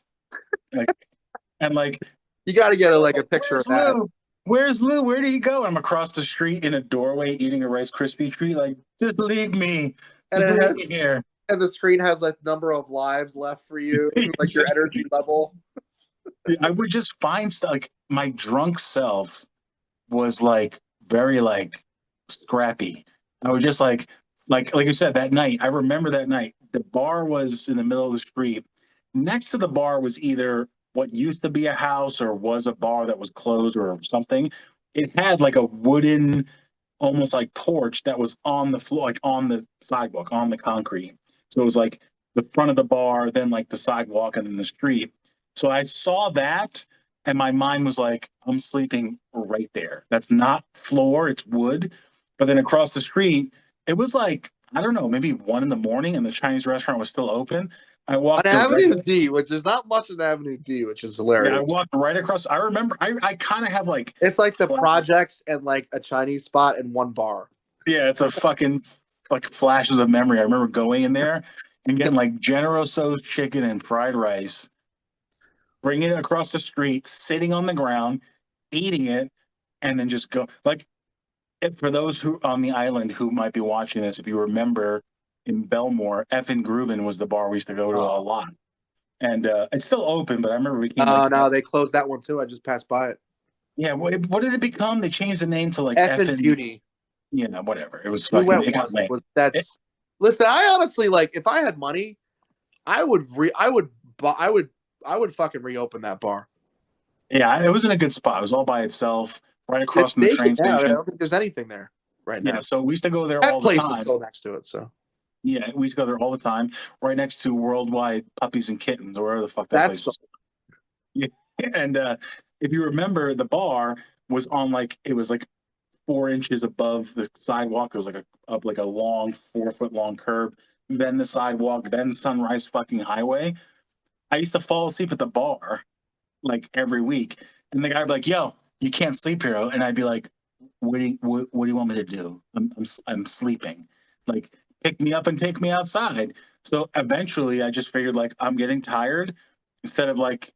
and like, You got to get like a picture of where's that, Lou? Where's Lou? Where did he go? I'm across the street in a doorway eating a Rice Krispie treat. Like, just leave me. and Just it leave has me here. and the screen has like number of lives left for you, like your energy Exactly. level. I would just find stuff like my drunk self was like very like scrappy. I would just like you said that night. I remember that night. The bar was in the middle of the street. Next to the bar was either what used to be a house or was a bar that was closed or something. It had like a wooden, almost like porch that was on the floor, like on the sidewalk, on the concrete. So it was like the front of the bar, then like the sidewalk, and then the street. So I saw that, and my mind was like, I'm sleeping right there. That's not floor, it's wood. But then across the street, it was like, I don't know, maybe 1 in the morning, and the Chinese restaurant was still open. I On walked Avenue directly. D, which there's not much on Avenue D, which is Yeah, I hilarious. walked right across. I remember I kind of have like It's like the projects and like a Chinese spot and one bar. yeah, it's a fucking like flashes of memory. I remember going in there and getting like General Tso's chicken and fried rice, bringing it across the street, sitting on the ground, eating it, and then just go. Like for those who on the island who might be watching this, if you remember in Belmore, Effin Grooven was the bar we used to go to a Oh lot, and it's still open. But I remember it became no, like no, they closed that one too. I just passed by it. yeah, what did it become? They changed the name to like F and Effin, Beauty. whatever. It was We fucking. went It got once. It lame. was It, that's. Listen, I honestly like if I had money, I would I would fucking reopen that bar. Yeah, it was in a good spot. It was all by itself, right It's across from the vacant train now. I station. don't think there's anything there right Yeah, now. so we used to go there That all the place is time. still next to it, so Yeah, we used to go there all the time, right next to Worldwide Puppies and Kittens, or wherever the fuck that that's place still. was. Yeah, and if you remember, the bar was on like it was like 4 inches above the sidewalk. It was like a up like a long 4 foot long curb, then the sidewalk, then Sunrise fucking Highway. I used to fall asleep at the bar like every week. And the guy would be like, "Yo, you can't sleep here," and I'd be like, what do you want me to do? I'm sleeping. Like, pick me up and take me outside." So eventually, I just figured like I'm getting tired. Instead of like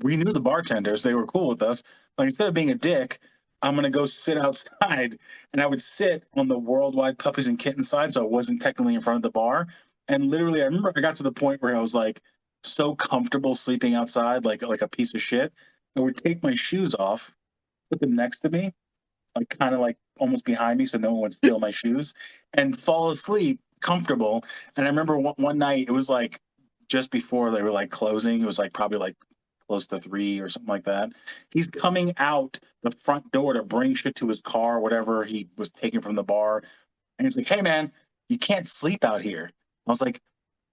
we knew the bartenders, they were cool with us. Like instead of being a dick, I'm gonna go sit outside, and I would sit on the Worldwide Puppies and Kittens side, so I wasn't technically in front of the bar. And literally, I remember I got to the point where I was like so comfortable sleeping outside, like a piece of shit. I would take my shoes off, put them next to me, like kind of like almost behind me so no one would steal my shoes, and fall asleep comfortable. And I remember one night, it was like just before they were like closing. It was like probably like close to 3 or something like that. He's coming out the front door to bring shit to his car, whatever he was taking from the bar. And he's like, "Hey man, you can't sleep out here." I was like,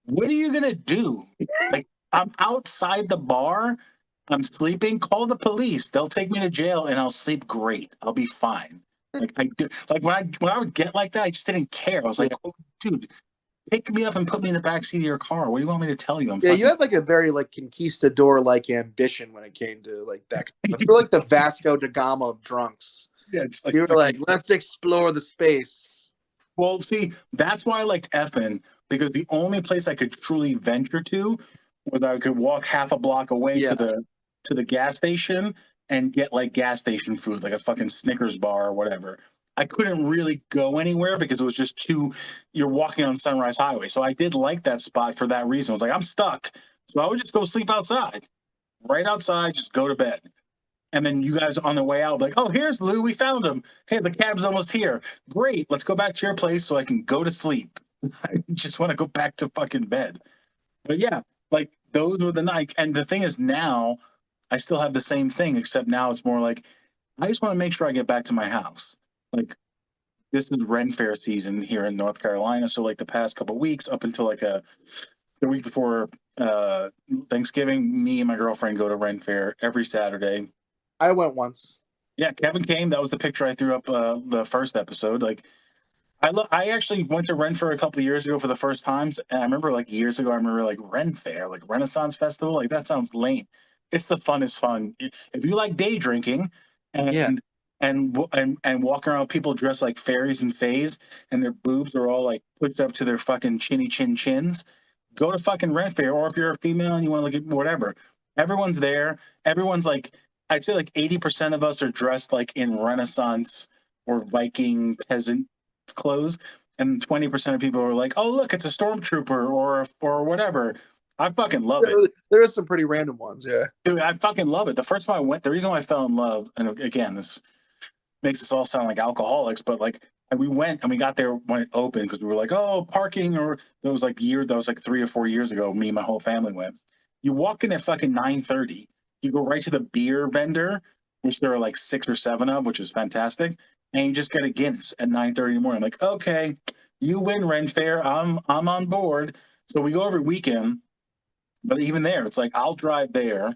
"What are you gonna do? Like, I'm outside the bar, I'm sleeping. Call the police. They'll take me to jail, and I'll sleep great. I'll be fine." Like I do. Like when I would get like that, I just didn't care. I was like, Yeah. "Oh, dude, pick me up and put me in the backseat of your car. What do you want me to tell you? I'm Yeah, you fucking." had like a very like conquistador like ambition when it came to like that. You're like the Vasco da Gama of drunks. Yeah, just like You were like, fucking. let's explore the space. Well, see, that's why I liked Effin, because the only place I could truly venture to was I could walk half a block away Yeah, to the gas station and get like gas station food, like a fucking Snickers bar or whatever. I couldn't really go anywhere because it was just too. You're walking on Sunrise Highway, so I did like that spot for that reason. I was like, I'm stuck, so I would just go sleep outside, right outside, just go to bed. And then you guys on the way out, like, "Oh, here's Lou. We found him. Hey, the cab's almost here. Great. Let's go back to your place so I can go to sleep." I just want to go back to fucking bed. But yeah, like those were the nights. And the thing is, now I still have the same thing, except now it's more like I just want to make sure I get back to my house. Like this is Ren Fair season here in North Carolina. So like the past couple of weeks, up until like the week before Thanksgiving, me and my girlfriend go to Ren Fair every Saturday. I went once. Yeah, Kevin came. That was the picture I threw up the first episode. Like I actually went to Ren Fair a couple of years ago for the first times, and I remember like years ago, I remember like Ren Fair, like Renaissance Festival, like that sounds lame. It's the funnest fun. If you like day drinking Yeah. and and walking around with people dressed like fairies and fays, and their boobs are all like pushed up to their fucking chinny chins, go to fucking Ren Fair. Or if you're a female and you want to look at whatever, everyone's there. Everyone's like, I'd say like 80% of us are dressed like in Renaissance or Viking peasant clothes, and 20% of people are like, "Oh, look, it's a stormtrooper or whatever." I fucking love it. There is some pretty random ones, yeah. Dude, I fucking love it. The first time I went, the reason why I fell in love, and again, this makes us all sound like alcoholics, but like we went and we got there when it opened because we were like, "Oh, parking," or that was like 3 or 4 years ago. Me and my whole family went. You walk in at fucking 9:30. You go right to the beer vendor, which there are like 6 or 7 of, which is fantastic, and you just get a Guinness at 9:30 in the morning. I'm like, okay, you win, Ren Fair. I'm on board. So we go every weekend, but even there, it's like I'll drive there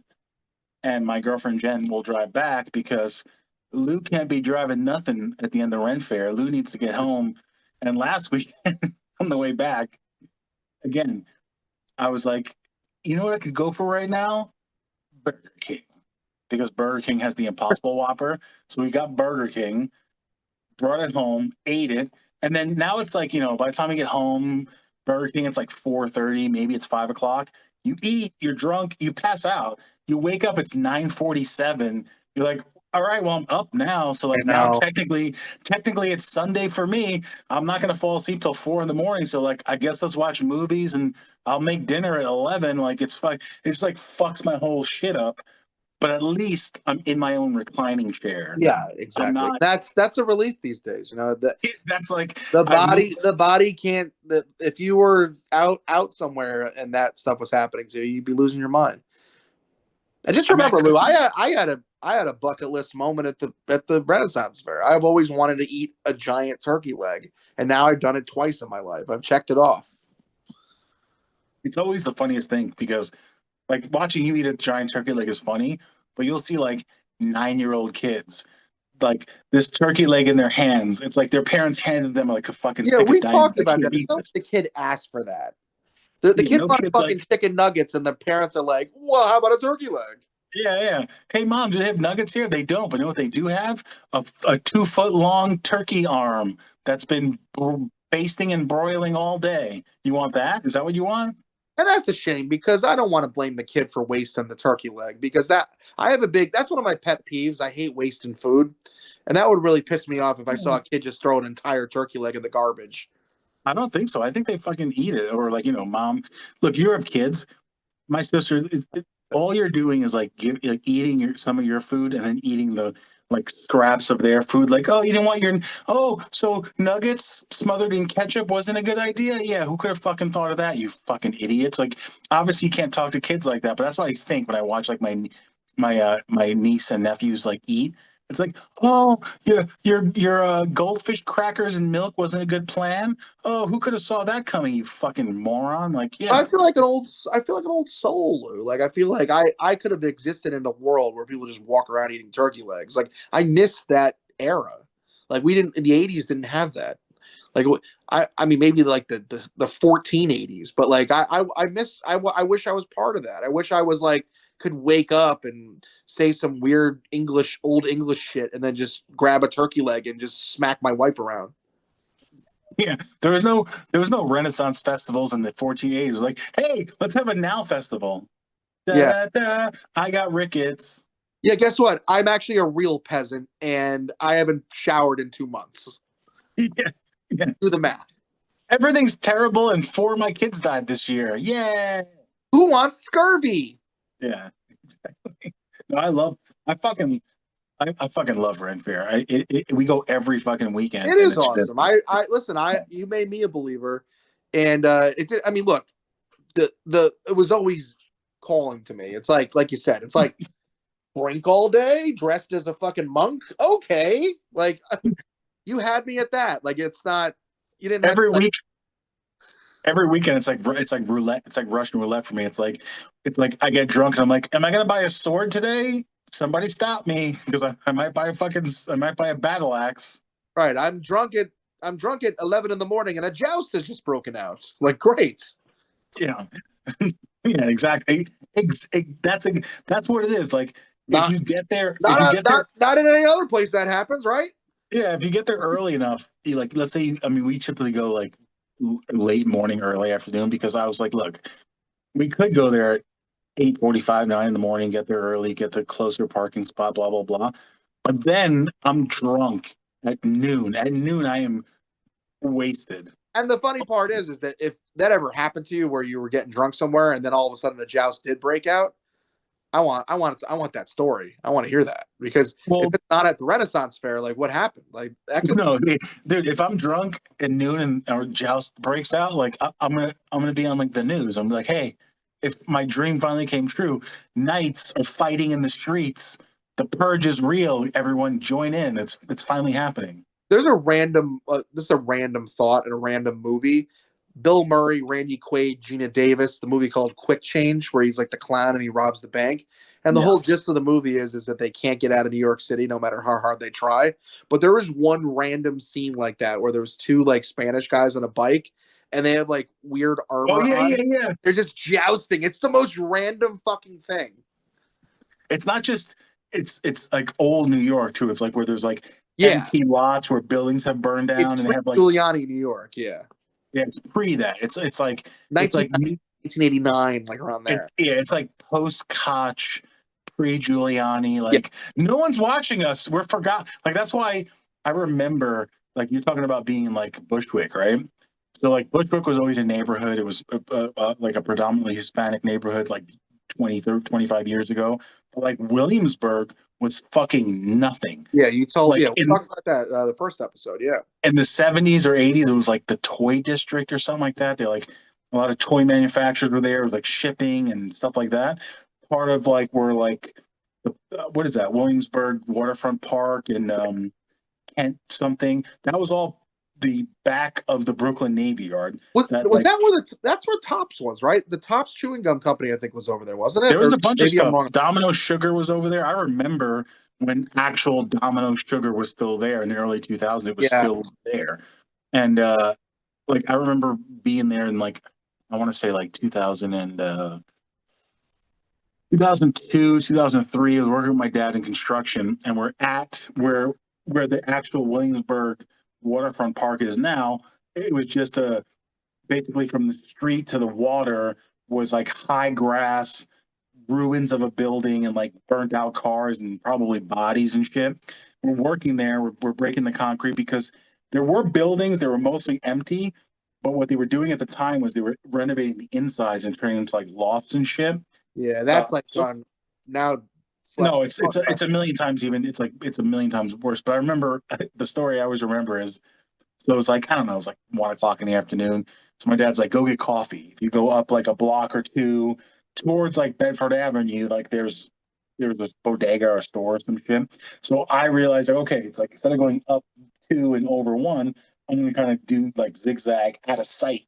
and my girlfriend Jen will drive back because Lou can't be driving nothing at the end of Ren Fair. Lou needs to get home. And last weekend on the way back, again, I was like, you know what I could go for right now? Burger King. Because Burger King has the Impossible Whopper. So we got Burger King, brought it home, ate it, and then now it's like, by the time we get home, Burger King, it's like 4:30, maybe it's 5 o'clock. You eat, you're drunk, you pass out, you wake up, it's 9:47. You're like, all right, well, I'm up now. So I like now know. technically it's Sunday for me. I'm not gonna fall asleep till 4 in the morning. So like I guess let's watch movies and I'll make dinner at 11. Like it's like fucks my whole shit up. But at least I'm in my own reclining chair. Yeah, I'm exactly. not. That's a relief these days. That's like The I've body moved. the body can't if you were out somewhere and that stuff was happening to you, you'd be losing your mind. I just I'm remember, actually Lou. listening. I had a bucket list moment at the Renaissance Fair. I've always wanted to eat a giant turkey leg, and now I've done it twice in my life. I've checked it off. It's always the funniest thing because like watching you eat a giant turkey leg is funny, but you'll see like 9-year-old kids like this turkey leg in their hands. It's like their parents handed them like a fucking Yeah, stick of we dynamite. talked Like, about here, that. It's eat not like this. the kid asked for that. The Yeah, kid no wants kids fucking like, chicken nuggets, and the parents are like, "Well, how about a turkey leg?" yeah, yeah. Hey, mom, do they have nuggets here? They don't, but you know what they do have? A 2 foot long turkey arm that's been basting and broiling all day. You want that? Is that what you want? And that's a shame because I don't want to blame the kid for wasting the turkey leg because that's one of my pet peeves. I hate wasting food. And that would really piss me off if I saw a kid just throw an entire turkey leg in the garbage. I don't think so. I think they fucking eat it, or like mom. Look, you have kids. My sister is. all you're doing is like eating some of your food and then eating the like scraps of their food. Like, oh, you didn't want your so nuggets smothered in ketchup wasn't a good idea. Yeah, who could have fucking thought of that? You fucking idiots! Like, obviously you can't talk to kids like that, but that's what I think when I watch like my niece and nephews like eat. It's like, oh, your goldfish crackers and milk wasn't a good plan. Oh, who could have saw that coming? You fucking moron! Like, I yeah, feel like an old soul, Lou. Like I feel like I could have existed in a world where people just walk around eating turkey legs. Like I miss that era. Like we didn't in the '80s didn't have that. Like I mean maybe like the 1480s, but like I miss I wish I was part of that. I wish I was like could wake up and say some weird old English shit and then just grab a turkey leg and just smack my wife around. yeah. There was no Renaissance festivals in the 1480s. Like, hey, let's have a now festival. Da Yeah. da da. I got rickets. Yeah, guess what? I'm actually a real peasant and I haven't showered in 2 months. Yeah, yeah. Do the math. Everything's terrible, and four of my kids died this year. Yeah, Who wants scurvy? yeah. Exactly. No, I fucking love Ren Fair. We go every fucking weekend, It and is it's just awesome. I listen. You made me a believer, and it did. I mean, look, it was always calling to me. It's like you said. It's like drink all day, dressed as a fucking monk. Okay, like you had me at that. Like it's not. You didn't have to every like. week. Every weekend, it's like roulette. It's like Russian roulette for me. It's like I get drunk and I'm like, am I gonna buy a sword today? Somebody stop me because I might buy I might buy a battle axe. Right, I'm drunk at 11 in the morning, and a joust has just broken out. Like great. Yeah, yeah, exactly. That's what it is. Like Not if you get there, not in any other place that happens, right? yeah, if you get there early enough, you like let's say, I mean, we typically go like late morning, early afternoon because I was like, look, we could go there at 8:45, 9 in the morning, get there early, get the closer parking spot, blah blah blah. But then I'm drunk at noon. At noon, I am wasted. And the funny part is that if that ever happened to you where you were getting drunk somewhere and then all of a sudden a joust did break out, I want that story. I want to hear that because if Well, it's not at the Renaissance Fair, like what happened? Like that could no, dude. If I'm drunk at noon and our joust breaks out, like I'm gonna be on like the news. I'm like, hey, if my dream finally came true, knights are fighting in the streets. The purge is real. Everyone join in. It's finally happening. there's a random this is a random thought in a random movie. Bill Murray, Randy Quaid, Gina Davis, the movie called Quick Change, where he's like the clown and he robs the bank. And the Yeah. whole gist of the movie is that they can't get out of New York City no matter how hard they try. But there was one random scene like that where there was two like Spanish guys on a bike and they had like weird Oh armor yeah, on. yeah, yeah. They're just jousting. It's the most random fucking thing. It's not just it's like old New York too. It's like where there's like Yeah. empty lots where buildings have burned It's down and they pre have like Giuliani, New York. Yeah. yeah, it's pre that. It's 19, like 1989, like around there. it's like post Koch, pre Giuliani. Yeah. Like no one's watching us. We're forgot. Like that's why I remember like you're talking about being like Bushwick, right? So like Bushwick was always a neighborhood. It was like a predominantly Hispanic neighborhood, like 20, 30, 25 years ago. But like Williamsburg was fucking nothing. Yeah. You told, Like yeah, we talked about that the first episode. Yeah. in the 70s or 80s, it was like the toy district or something like that. They like a lot of toy manufacturers were there. It was like shipping and stuff like that. Part of like where like what is that? Williamsburg Waterfront Park and Kent something. That was all the back of the Brooklyn Navy Yard. That Was like that where that's where Tops was, right? The Tops chewing gum company, I think, was over there, wasn't it? there was Or a bunch of maybe I'm stuff. wrong. Domino Sugar was over there. I remember when actual Domino Sugar was still there in the early 2000s. It was Yeah. still there, and like I remember being there in like I want to say like 2000 and 2002, 2003. I was working with my dad in construction, and we're at where the actual Williamsburg waterfront park is now. It was just a basically from the street to the water was like high grass, ruins of a building, and like burnt out cars and probably bodies and shit. We're working there. We're breaking the concrete because there were buildings. They were mostly empty, but what they were doing at the time was they were renovating the insides and turning them into like lofts and shit. Yeah, that's like So gone now. no, it's a million times even. It's like it's a million times worse. But I remember the story I always remember is so it was like I don't know, it was like 1 o'clock in the afternoon. So my dad's like, go get coffee. If you go up like a block or two towards like Bedford Avenue, like there's this bodega or store or some shit. So I realized like, okay, it's like instead of going up two and over one, I'm gonna kind of do like zigzag out of sight.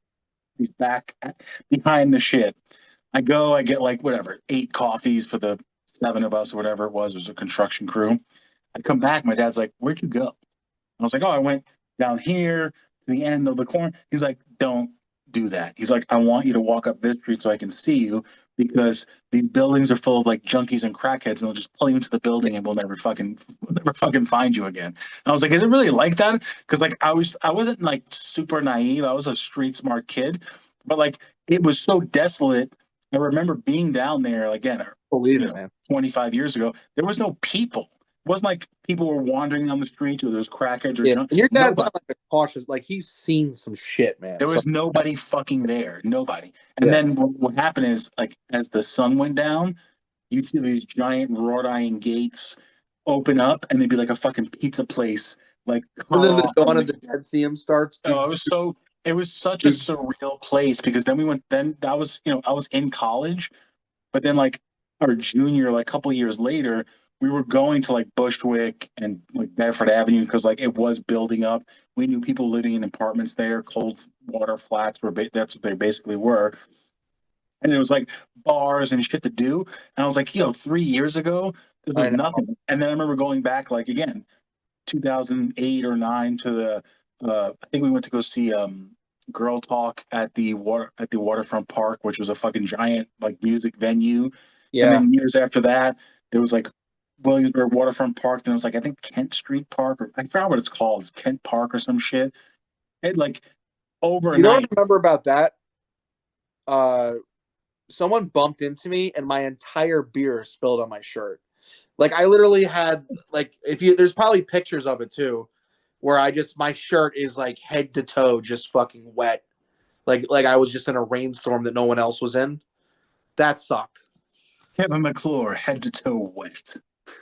He's back behind the shit. I go, I get like whatever, 8 coffees for the seven of us or whatever it was. It was a construction crew. I come back, my dad's like, where'd you go? I was like, oh, I went down here to the end of the corner. He's like, don't do that. He's like, I want you to walk up this street so I can see you because these buildings are full of like junkies and crackheads, and they'll just pull you into the building and we'll never fucking find you again. And I was like, is it really like that? Because like I wasn't like super naive. I was a street smart kid, but like it was so desolate. I remember being down there again, Believe you it, know, man. 25 years ago. There was no people. It wasn't like people were wandering down the streets or there's crackheads or Yeah, junk. and your dad's Nobody. not like a cautious. Like he's seen some shit, man. There So was nobody fucking there. Nobody. And yeah, then what happened is, like, as the sun went down, you'd see these giant wrought iron gates open up, and they'd be like a fucking pizza place, like and cut then the off. Dawn And of the Dead theme starts. oh, it was such a Dude, surreal place because then we went. Then I was, I was in college, but then like our junior, like a couple of years later, we were going to like Bushwick and like Bedford Avenue because like it was building up. We knew people living in apartments there, cold water flats were that's what they basically were. And it was like bars and shit to do. And I was like, 3 years ago, this was I know. nothing. And then I remember going back like again, 2008 or nine to the I think we went to go see Girl Talk at the waterfront park, which was a fucking giant like music venue. And Yeah, then years after that, there was like Williamsburg Waterfront Park. Then it was like I think Kent Street Park, or I forgot what it's called. It's Kent Park or some shit. It like you know what I overnight. remember about that? Uh, Someone bumped into me, and my entire beer spilled on my shirt. Like I literally had like if you there's probably pictures of it too, where I just my shirt is like head to toe just fucking wet. Like I was just in a rainstorm that no one else was in. That sucked. Kevin McClure, head to toe wet,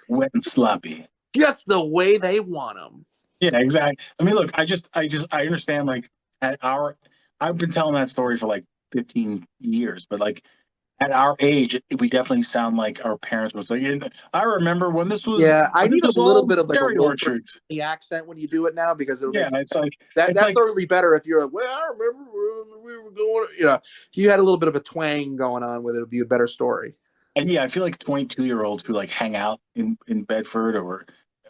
wet and sloppy. Just the way they want them. Yeah, exactly. I mean, look, I understand. Like at our, I've been telling that story for like 15 years, but like at our age, we definitely sound like our parents was like. And I remember Yeah, I when this need a was little all bit of like a cherry Wilbur orchards. accent when you do it now because it'll Yeah, make it's that's like certainly better if you're like, well, I remember when we were going, if you had a little bit of a twang going on with it, it'd be a better story. and yeah, I feel like 22-year-olds who like hang out in Bedford or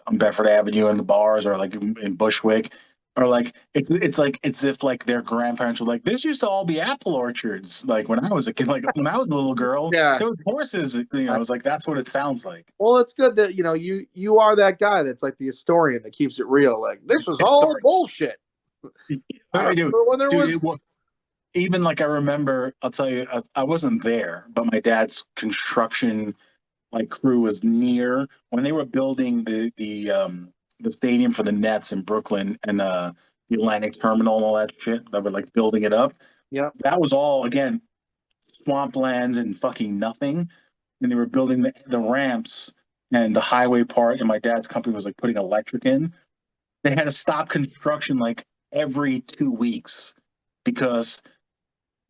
on Bedford Avenue in the bars or like in Bushwick are like it's like it's if like their grandparents were like this used to all be apple orchards like when I was a kid like when I was a little girl Yeah. there was horses I was like that's what it sounds like. Well, it's good that you are that guy that's like the historian that keeps it real. Like this was It all starts. bullshit. I I do, remember when there dude. was. Even like I remember, I'll tell you, I wasn't there, but my dad's construction like crew was near when they were building the stadium for the Nets in Brooklyn and the Atlantic Terminal and all that shit. They were like building it up. Yeah, That was all again swamplands and fucking nothing. And they were building the ramps and the highway part. And my dad's company was like putting electric in. They had to stop construction like every 2 weeks because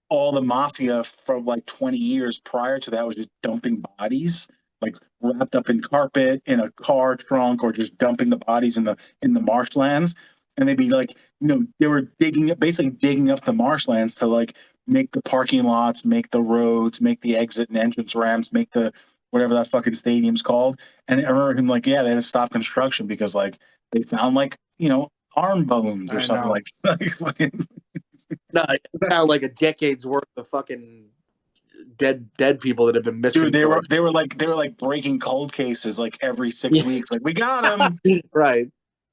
all the mafia from like 20 years prior to that was just dumping bodies like wrapped up in carpet in a car trunk or just dumping the bodies in the marshlands and they'd be like they were basically digging up the marshlands to like make the parking lots make the roads make the exit and entrance ramps make the whatever that fucking stadium's called and I remember him like yeah they had to stop construction because like they found like arm bones or I something know. like fucking No, that's now like a decade's worth of fucking dead people that have been dude, missing they for were like. they were like they were like breaking cold cases like every six Yeah, weeks. Like we got him. right.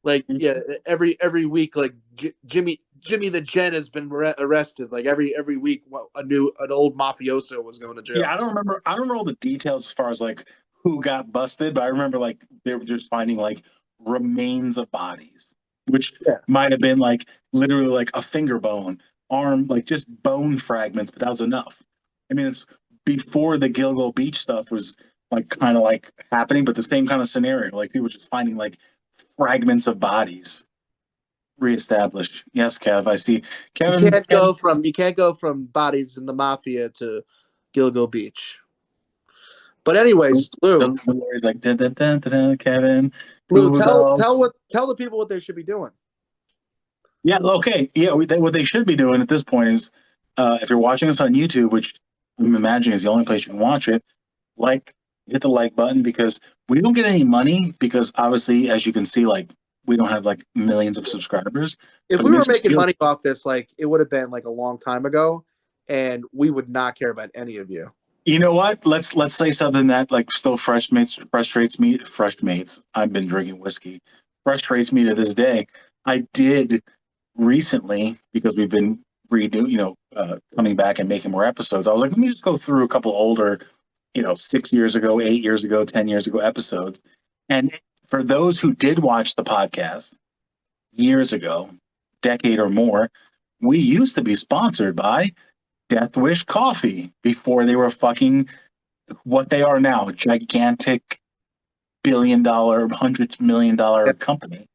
Like yeah, every week like Jimmy the Gen has been arrested. Like every week, an old mafioso was going to jail. Yeah, I don't remember all the details as far as like who got busted, but I remember like they were just finding like remains of bodies, which Yeah, might have been like literally like a finger bone, arm, like just bone fragments, but that was enough. I mean, it's before the Gilgo Beach stuff was like kind of like happening, but the same kind of scenario. Like people just finding like fragments of bodies reestablished. Yes, Kev, I see. Kevin, You can't go from bodies in the mafia to Gilgo Beach. But anyways, Lou, like dun, dun, dun, dun, dun, Kevin. Lou, tell Else? the people what they should be doing. Yeah, okay. Yeah, what they should be doing at this point is, if you're watching us on YouTube, which I'm imagining is the only place you can watch it, like hit the like button because we don't get any money because obviously, as you can see, like we don't have like millions of subscribers. If But we it were makes us making feel money off this, like it would have been like a long time ago, and we would not care about any of you. You know what? Let's say something that like still frustrates me. Fresh mates. I've been drinking whiskey. Frustrates me to this day. I did recently because we've been coming back and making more episodes. I was like, let me just go through a couple older, 6 years ago, 8 years ago, 10 years ago episodes. And for those who did watch the podcast years ago, decade or more, we used to be sponsored by Death Wish Coffee before they were fucking what they are now, gigantic $1 billion, $100 million company.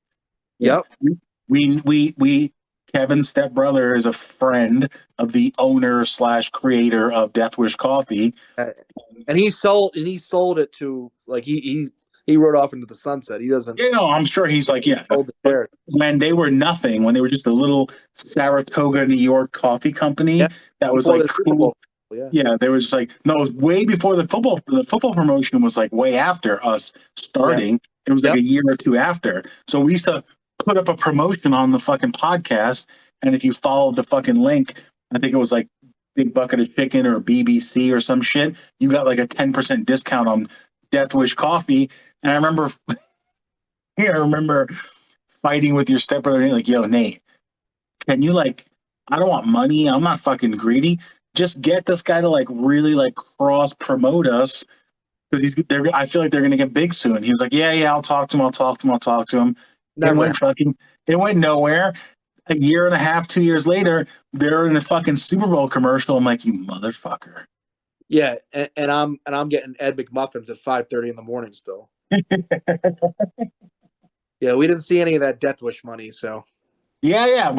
Yeah. Yep. We Kevin's stepbrother is a friend of the owner slash creator of Death Wish Coffee. And he sold it to like he rode off into the sunset. He doesn't. I'm sure he's like, yeah. Hold the But shares. when they were nothing, when they were just a little Saratoga, New York coffee company Yeah. that was Before like the Super cool. Bowl. Yeah. They were just like, no, it was way before the football. The football promotion was like way after us starting. It was like Yep. a year or two after. So we used to put up a promotion on the fucking podcast. And if you followed the fucking link, I think it was like Big Bucket of Chicken or BBC or some shit, you got like a 10% discount on Death Wish Coffee. And I remember, I remember fighting with your stepbrother and like, yo, Nate, can you like, I don't want money. I'm not fucking greedy. Just get this guy to like really like cross promote us because I feel like they're gonna get big soon. He was like, yeah, I'll talk to him. I'll talk to him. I'll talk to him. Never. It went nowhere. A year and a half, 2 years later, they're in a fucking Super Bowl commercial. I'm like, you motherfucker. Yeah, and I'm getting Ed McMuffins at 5:30 in the morning still. Yeah, we didn't see any of that Death Wish money, so. Yeah.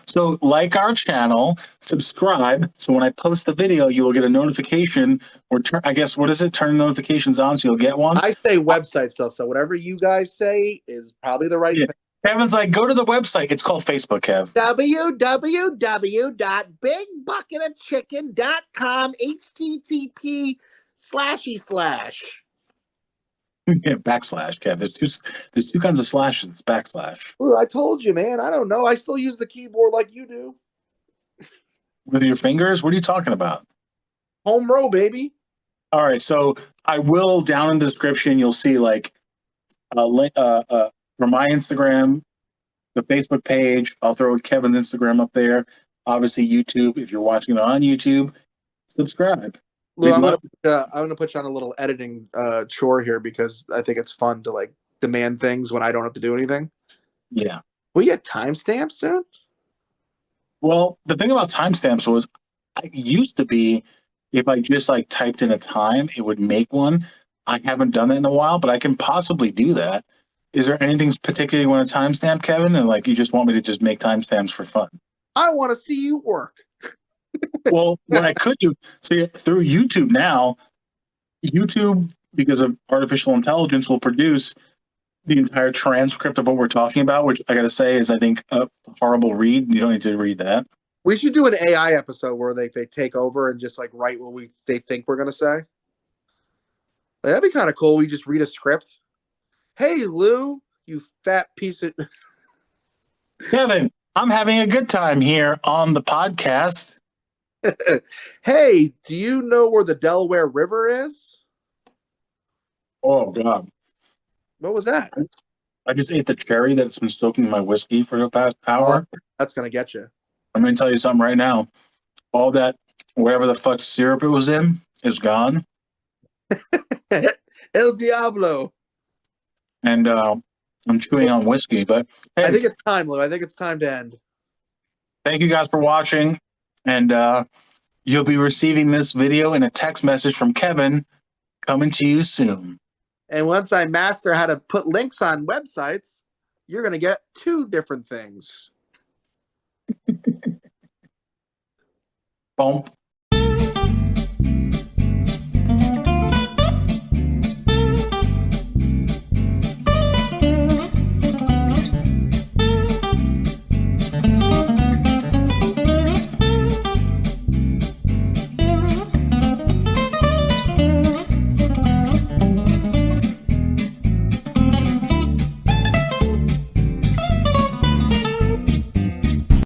So like our channel, subscribe. So when I post the video, you will get a notification. Or I guess what is it? Turn notifications on so you'll get one. I say website stuff, so whatever you guys say is probably the right thing. Kevin's like, go to the website. It's called Facebook, Kev. www.bigbucketofchicken.com http//. Yeah, backslash, Kev. There's two kinds of slashes. It's backslash. Ooh, I told you, man. I don't know. I still use the keyboard like you do. With your fingers? What are you talking about? Home row, baby. All right, so I will down in the description. You'll see like a link for my Instagram, the Facebook page. I'll throw Kevin's Instagram up there. Obviously, YouTube. If you're watching it on YouTube, subscribe. Lou, I'm gonna put you on a little editing chore here because I think it's fun to like demand things when I don't have to do anything. Yeah. Will you get timestamps soon? Well, the thing about timestamps was, I used to be, if I just like typed in a time, it would make one. I haven't done that in a while, but I can possibly do that. Is there anything particularly you want to timestamp, Kevin? And like you just want me to just make timestamps for fun? I want to see you work. Well, what I could do, see through YouTube now, YouTube, because of artificial intelligence, will produce the entire transcript of what we're talking about, which I got to say is, I think, a horrible read. You don't need to read that. We should do an AI episode where they take over and just like write what they think we're gonna say. Like, that'd be kind of cool. We just read a script. Hey, Lou, you fat piece of. Kevin, I'm having a good time here on the podcast. Hey, do you know where the Delaware River is? Oh, God. What was that? I just ate the cherry that's been soaking in my whiskey for the past hour. Oh, that's going to get you. I'm going to tell you something right now. All that, whatever the fuck syrup it was in, is gone. El Diablo. And I'm chewing on whiskey, but hey, I think it's time, Lou. I think it's time to end. thank you guys for watching. And You'll be receiving this video in a text message from Kevin, coming to you soon. And once I master how to put links on websites, you're going to get 2 different things. Bump.